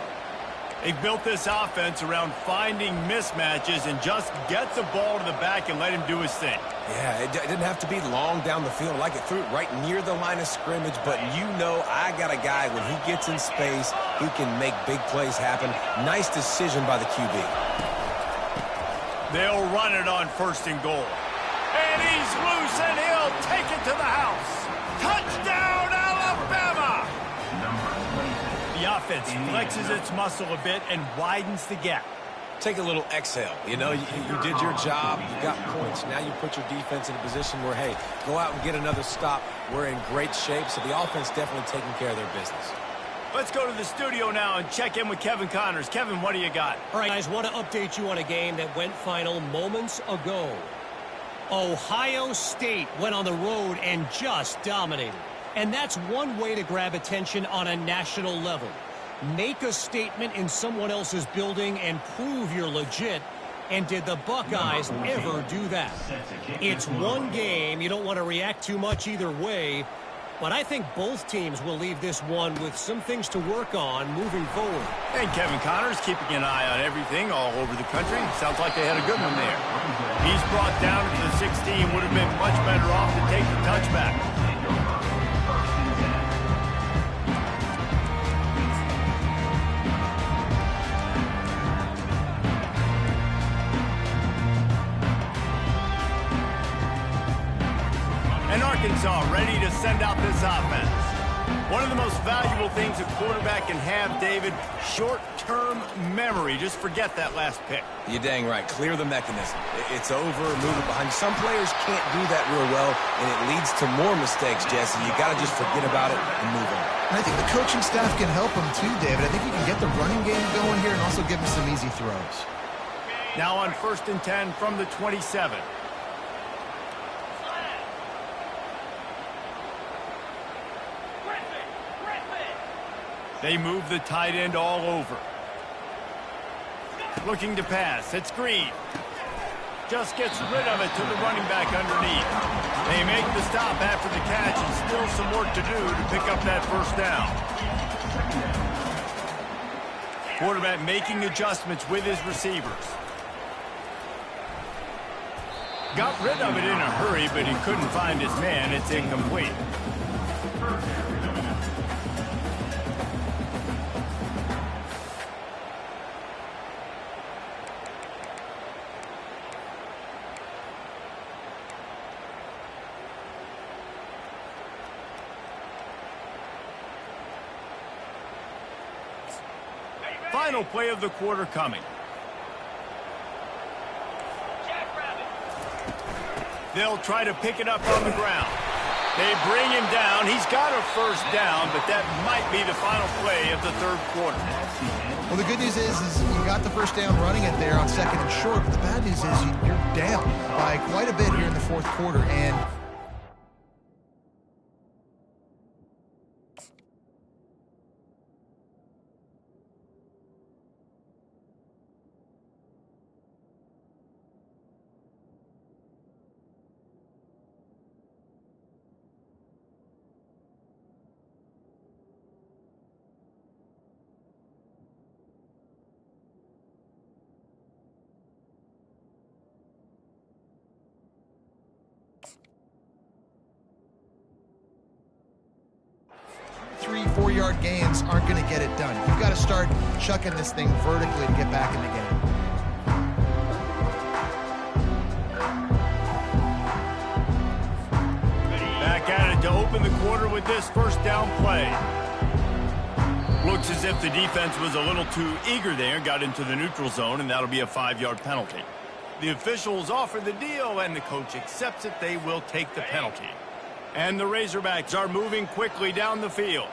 They built this offense around finding mismatches and just get the ball to the back and let him do his thing. Yeah, it didn't have to be long down the field. Like it threw it right near the line of scrimmage, but you know I got a guy, when he gets in space, he can make big plays happen. Nice decision by the QB. They'll run it on 1st and goal. And he's loose, and he'll take it to the house. Touchdown, Alabama! The offense flexes its muscle a bit and widens the gap. Take a little exhale. You know, you did your job. You got points. Now you put your defense in a position where, hey, go out and get another stop. We're in great shape, so the offense definitely taking care of their business. Let's go to the studio now and check in with Kevin Connors. Kevin, what do you got? All right, guys, want to update you on a game that went final moments ago. Ohio State went on the road and just dominated. And that's one way to grab attention on a national level. Make a statement in someone else's building and prove you're legit. And did the Buckeyes ever do that? It's one game. You don't want to react too much either way. But I think both teams will leave this one with some things to work on moving forward. And Kevin Connors keeping an eye on everything all over the country. Sounds like they had a good one there. He's brought down to the 16. Would have been much better off to take the touchback. And Arkansas ready to send out this offense. One of the most valuable things a quarterback can have, David, short-term memory. Just forget that last pick. You're dang right. Clear the mechanism. It's over, move it behind you. Some players can't do that real well, and it leads to more mistakes, Jesse. You got to just forget about it and move on. And I think the coaching staff can help him too, David. I think you can get the running game going here and also give him some easy throws. Now on 1st and 10 from the 27. They move the tight end all over. Looking to pass. It's Green. Just gets rid of it to the running back underneath. They make the stop after the catch, and still some work to do to pick up that first down. Quarterback making adjustments with his receivers. Got rid of it in a hurry, but he couldn't find his man. It's incomplete. Final play of the quarter coming. They'll try to pick it up on the ground. They bring him down. He's got a first down, but that might be the final play of the third quarter. Well, the good news is you got the first down running it there on 2nd and short, but the bad news is you're down by quite a bit here in the fourth quarter, and three, 4-yard gains aren't going to get it done. You've got to start chucking this thing vertically to get back in the game. Back at it to open the quarter with this first down play. Looks as if the defense was a little too eager there, got into the neutral zone, and that'll be a 5-yard penalty. The officials offer the deal, and the coach accepts it. They will take the penalty. And the Razorbacks are moving quickly down the field.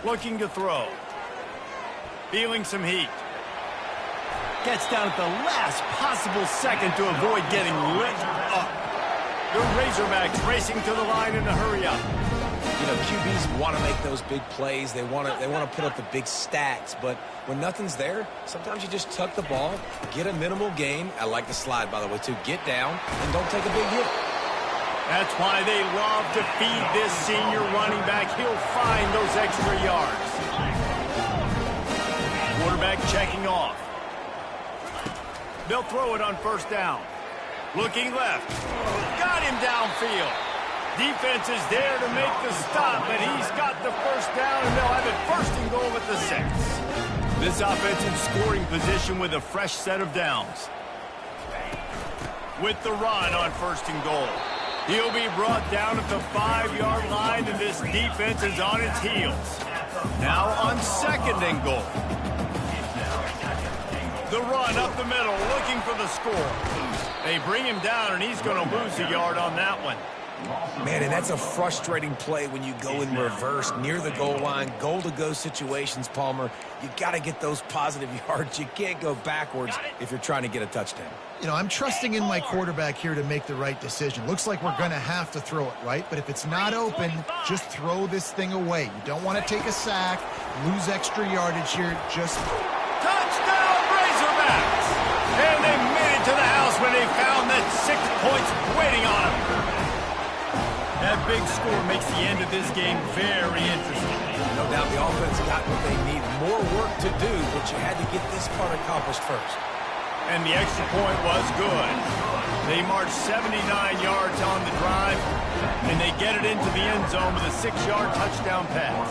Looking to throw. Feeling some heat. Gets down at the last possible second to avoid getting lit up. The Razorbacks racing to the line in a hurry up. You know, QBs want to make those big plays. They want to put up the big stats. But when nothing's there, sometimes you just tuck the ball, get a minimal gain. I like the slide, by the way, too. Get down and don't take a big hit. That's why they love to feed this senior running back. He'll find those extra yards. Quarterback checking off. They'll throw it on first down. Looking left. Got him downfield. Defense is there to make the stop, but he's got the first down, and they'll have it 1st and goal at the 6. This offensive scoring position with a fresh set of downs. With the run on 1st and goal. He'll be brought down at the 5-yard line, and this defense is on its heels. Now on 2nd and goal. The run up the middle, looking for the score. They bring him down, and he's going to lose a yard on that one. Man, and that's a frustrating play when you go in reverse near the goal line, goal-to-go situations, Palmer. You got to get those positive yards. You can't go backwards if you're trying to get a touchdown. You know, I'm trusting in my quarterback here to make the right decision. Looks like we're going to have to throw it, right? But if it's not open, just throw this thing away. You don't want to take a sack, lose extra yardage here. Just touchdown, Razorbacks! And they made it to the house when they found that 6 points waiting on them. That big score makes the end of this game very interesting. No doubt the offense got what they need. More work to do, but you had to get this part accomplished first. And the extra point was good. They marched 79 yards on the drive, and they get it into the end zone with a 6-yard touchdown pass.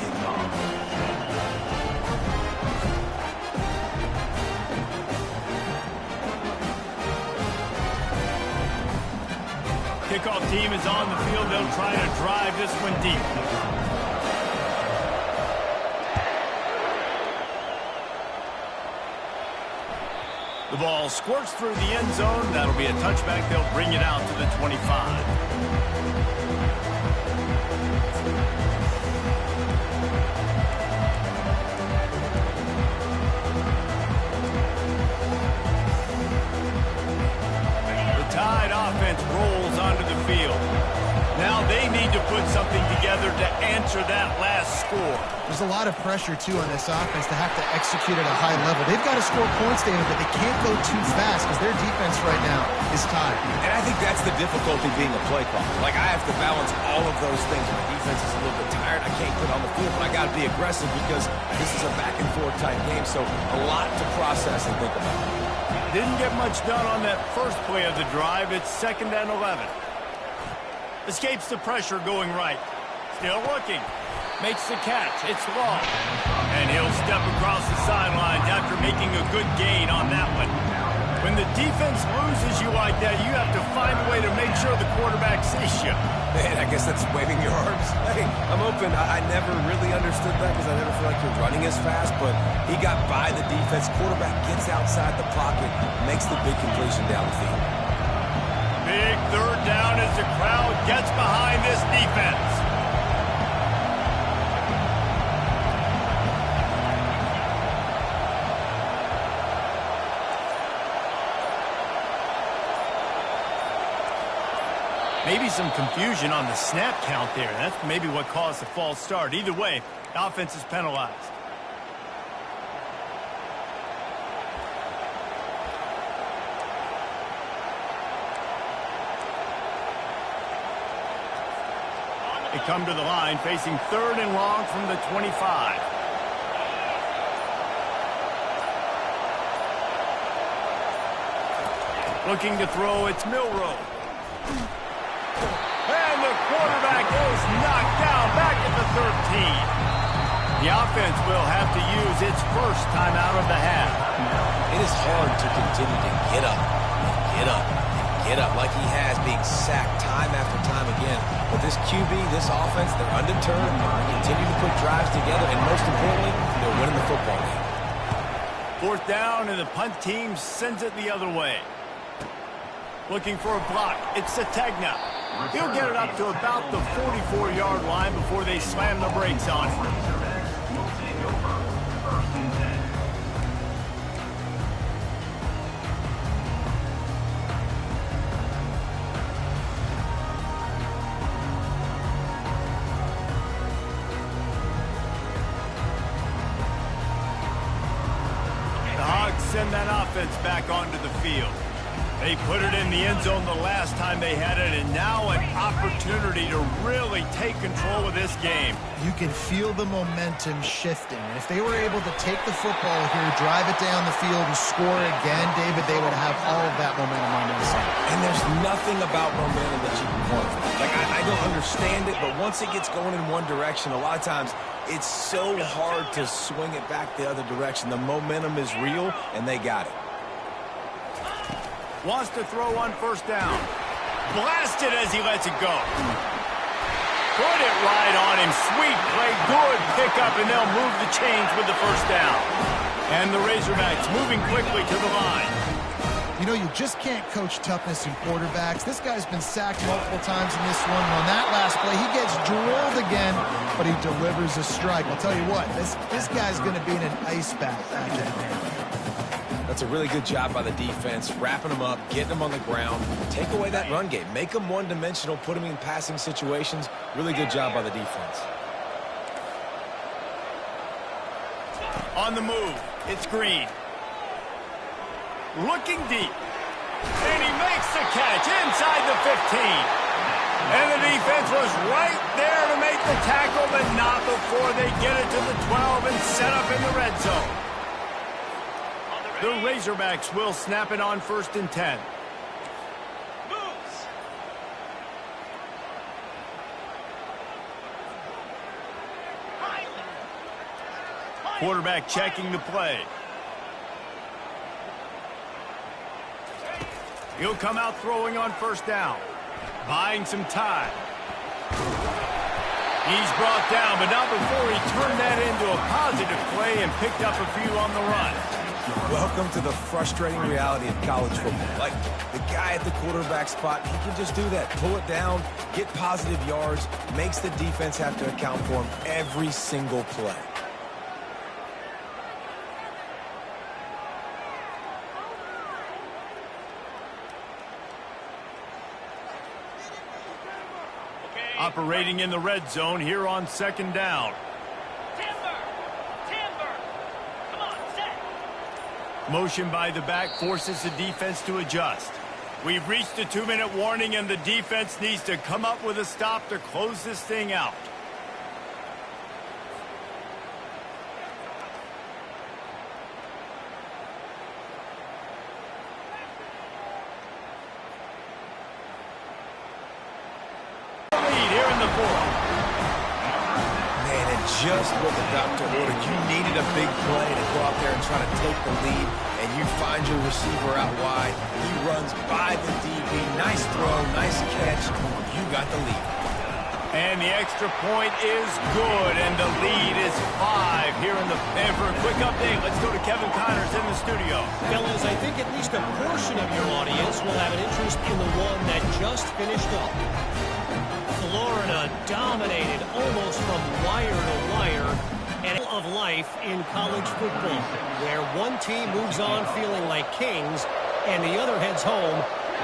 Kickoff team is on the field. They'll try to drive this one deep. The ball squirts through the end zone. That'll be a touchback. They'll bring it out to the 25. Offense rolls onto the field. Now they need to put something together to answer that last score. There's a lot of pressure, too, on this offense to have to execute at a high level. They've got to score points, David, but they can't go too fast because their defense right now is tired. And I think that's the difficulty being a play caller. Like, I have to balance all of those things. My defense is a little bit tired. I can't put on the field, but I got to be aggressive because this is a back-and-forth type game, so a lot to process and think about. Didn't get much done on that first play of the drive. It's 2nd and 11. Escapes the pressure going right. Still looking. Makes the catch. It's long. And he'll step across the sidelines after making a good gain on that one. When the defense loses you like that, you have to find a way to make sure the quarterback sees you. Man, I guess that's waving your arms. Hey, I'm open. I never really understood that because I never feel like you're running as fast, but he got by the defense. Quarterback gets outside the pocket, makes the big completion down the field. Big 3rd down as the crowd gets behind this defense. Maybe some confusion on the snap count there. That's maybe what caused the false start. Either way, the offense is penalized. They come to the line facing 3rd and long from the 25. Looking to throw, it's Milroe. And the quarterback is knocked down back at the 13. The offense will have to use its first timeout of the half. It is hard to continue to get up, get up like he has, being sacked time after time again. But this QB, this offense, they're undeterred. They continue to put drives together, and most importantly, they're winning the football game. 4th down, and the punt team sends it the other way. Looking for a block. It's Sategna. He'll get it up to about the 44-yard line before they slam the brakes on it. The Hogs send that offense back onto the field. They put it in the end zone the last time they had it, and now an opportunity to really take control of this game. You can feel the momentum shifting. And if they were able to take the football here, drive it down the field, and score again, David, they would have all of that momentum on their side. And there's nothing about momentum that you can quantify. Like, I don't understand it, but once it gets going in one direction, a lot of times it's so hard to swing it back the other direction. The momentum is real, and they got it. Wants to throw on 1st down. Blasted as he lets it go. Put it right on him. Sweet play. Good pickup, and they'll move the chains with the 1st down. And the Razorbacks moving quickly to the line. You know, you just can't coach toughness in quarterbacks. This guy's been sacked multiple times in this one. And on that last play, he gets drilled again, but he delivers a strike. I'll tell you what, this guy's going to be in an ice bath after the game. That's a really good job by the defense, wrapping them up, getting them on the ground. Take away that run game. Make them one-dimensional, put them in passing situations. Really good job by the defense. On the move, it's Green. Looking deep. And he makes the catch inside the 15. And the defense was right there to make the tackle, but not before they get it to the 12 and set up in the red zone. The Razorbacks will snap it on 1st and 10. Quarterback checking the play. He'll come out throwing on 1st down. Buying some time. He's brought down, but not before he turned that into a positive play and picked up a few on the run. Welcome to the frustrating reality of college football. Like, the guy at the quarterback spot, he can just do that. Pull it down, get positive yards, makes the defense have to account for him every single play. Operating in the red zone here on second down. Come on, set. Motion by the back forces the defense to adjust. We've reached a 2-minute warning, and the defense needs to come up with a stop to close this thing out. Just what the doctor ordered. You needed a big play to go out there and try to take the lead, and you find your receiver out wide. He runs by the DB. Nice throw, nice catch. You got the lead. And the extra point is good, and the lead is 5 here in the... And for a quick update, let's go to Kevin Connors in the studio. Fellas, I think at least a portion of your audience will have an interest in the one that just finished up. Florida dominated almost from wire to wire, and of life in college football, where one team moves on feeling like kings and the other heads home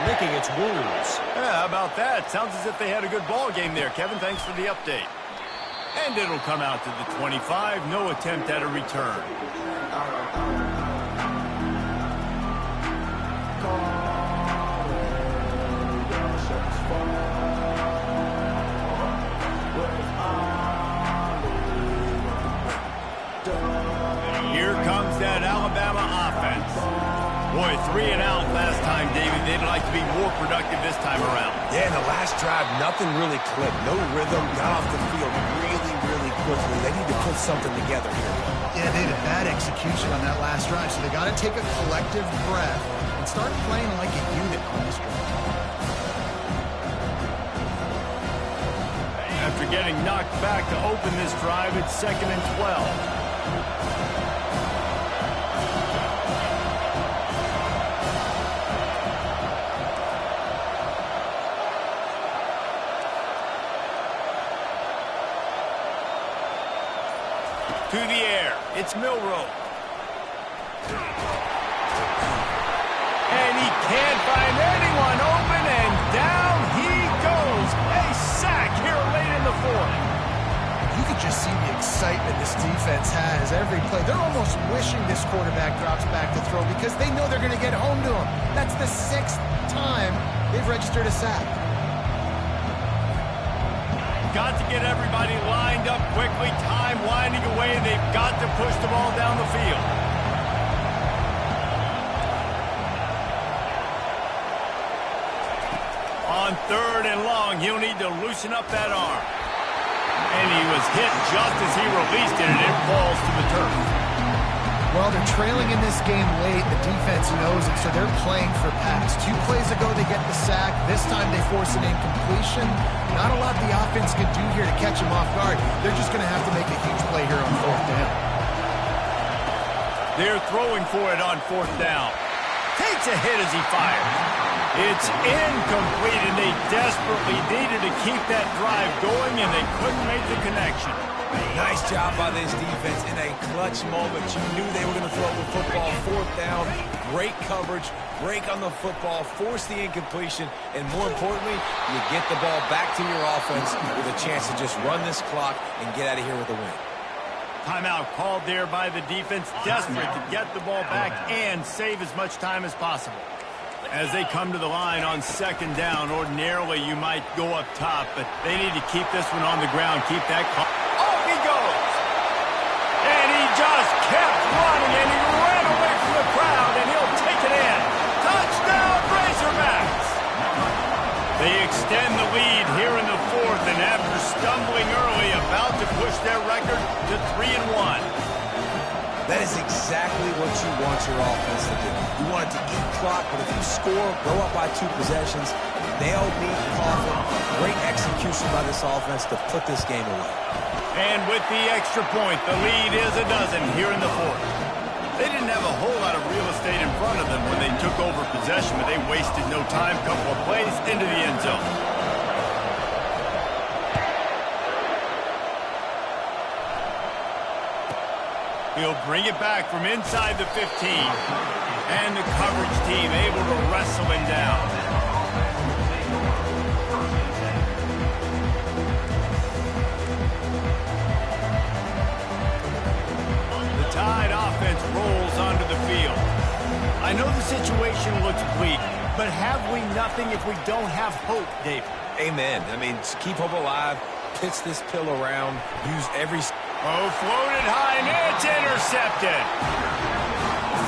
licking its wounds. Yeah, how about that? Sounds as if they had a good ball game there. Kevin, thanks for the update. And it'll come out to the 25. No attempt at a return. Here comes that Alabama offense. Boy, 3 and out last time, David. They'd like to be more productive this time around. Yeah, in the last drive, nothing really clicked. No rhythm, got off the field really quickly. They need to put something together here. Yeah, they had a bad execution on that last drive, so they got to take a collective breath and start playing like a unit on this drive. After getting knocked back to open this drive, it's 2nd and 12. To the air, it's Milroe. And he can't find anyone open, and down he goes. A sack here late in the 4th. You could just see the excitement this defense has every play. They're almost wishing this quarterback drops back to throw because they know they're going to get home to him. That's the 6th time they've registered a sack. Got to get everybody lined up quickly. Time winding away. They've got to push the ball down the field. On 3rd and long, he'll need to loosen up that arm. And he was hit just as he released it, and it falls to the turf. Well, they're trailing in this game late. The defense knows it, so they're playing for pass. 2 plays ago, they get the sack. This time, they force an incompletion. Not a lot the offense can do here to catch him off guard. They're just going to have to make a huge play here on 4th down. They're throwing for it on 4th down. Takes a hit as he fires. It's incomplete, and they desperately needed to keep that drive going, and they couldn't make the connection. Nice job by this defense in a clutch moment. You knew they were going to throw the football 4th down. Great coverage, break on the football, force the incompletion, and more importantly, you get the ball back to your offense with a chance to just run this clock and get out of here with a win. Timeout called there by the defense, desperate to get the ball back and save as much time as possible. As they come to the line on 2nd down, ordinarily you might go up top, but they need to keep this one on the ground, keep that clock. Off he goes! And he just kept running, and he ran away from the crowd, and he'll take it in. Touchdown, Razorbacks! They extend the lead here in the 4th, and after stumbling early, about to push their record to 3-1. That is exactly what you want want your offense to do. You want it to eat clock, but if you score, go up by 2 possessions, nail beat Coughlin. Great execution by this offense to put this game away. And with the extra point, the lead is a dozen here in the fourth. They didn't have a whole lot of real estate in front of them when they took over possession, but they wasted no time. Couple of plays into the end zone. He'll bring it back from inside the 15. And the coverage team able to wrestle him down. The Tide offense rolls onto the field. I know the situation looks bleak, but have we nothing if we don't have hope, David? Amen. I mean, keep hope alive, pitch this pill around, use every... Oh, floated high, and it's intercepted.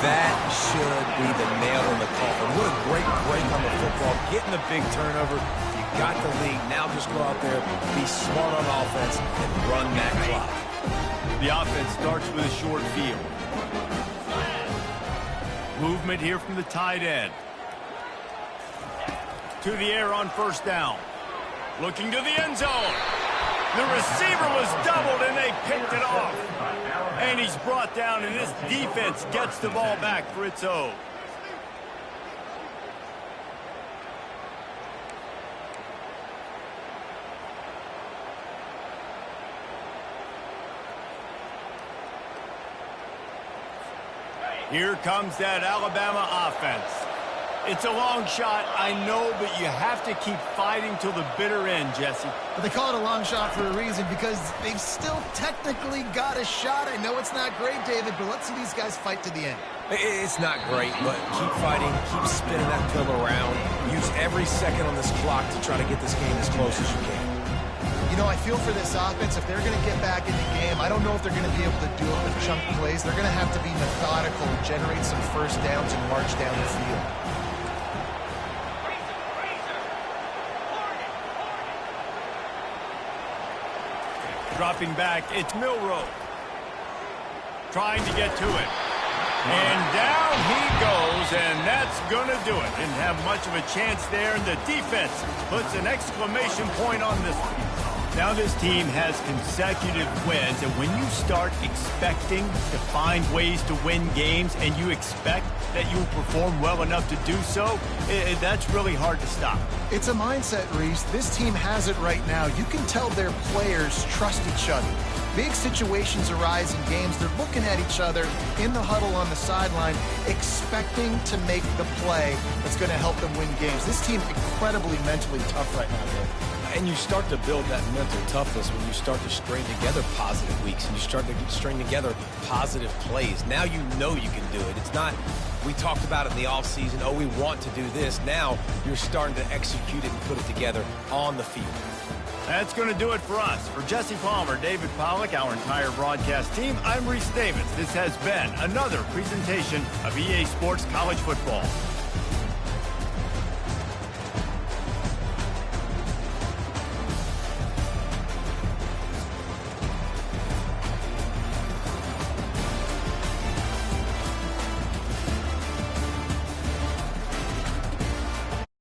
That should be the nail in the coffin. What a great break on the football, getting the big turnover. You got the lead. Now just go out there, be smart on offense, and run that clock. The offense starts with a short field. Movement here from the tight end. To the air on first down. Looking to the end zone. The receiver was doubled, and they picked it off. And he's brought down, and this defense gets the ball back for its own. Here comes that Alabama offense. It's a long shot, I know, but you have to keep fighting till the bitter end, Jesse. But they call it a long shot for a reason, because they've still technically got a shot. I know it's not great, David, but let's see these guys fight to the end. It's not great, but keep fighting, keep spinning that pill around. Use every second on this clock to try to get this game as close as you can. You know, I feel for this offense, if they're going to get back in the game, I don't know if they're going to be able to do it with chunk plays. They're going to have to be methodical and generate some first downs and march down the field. Dropping back, it's Milroe. Trying to get to it. And down he goes, and that's going to do it. Didn't have much of a chance there, and the defense puts an exclamation point on this one. Now this team has consecutive wins, and when you start expecting to find ways to win games and you expect that you'll perform well enough to do so, that's really hard to stop. It's a mindset, Reese. This team has it right now. You can tell their players trust each other. Big situations arise in games. They're looking at each other in the huddle on the sideline, expecting to make the play that's going to help them win games. This team incredibly mentally tough right now, Dave. And you start to build that mental toughness when you start to string together positive weeks and you start to string together positive plays. Now you know you can do it. It's not, we talked about it in the offseason, oh, we want to do this. Now you're starting to execute it and put it together on the field. That's going to do it for us. For Jesse Palmer, David Pollack, our entire broadcast team, I'm Reese Davis. This has been another presentation of EA Sports College Football.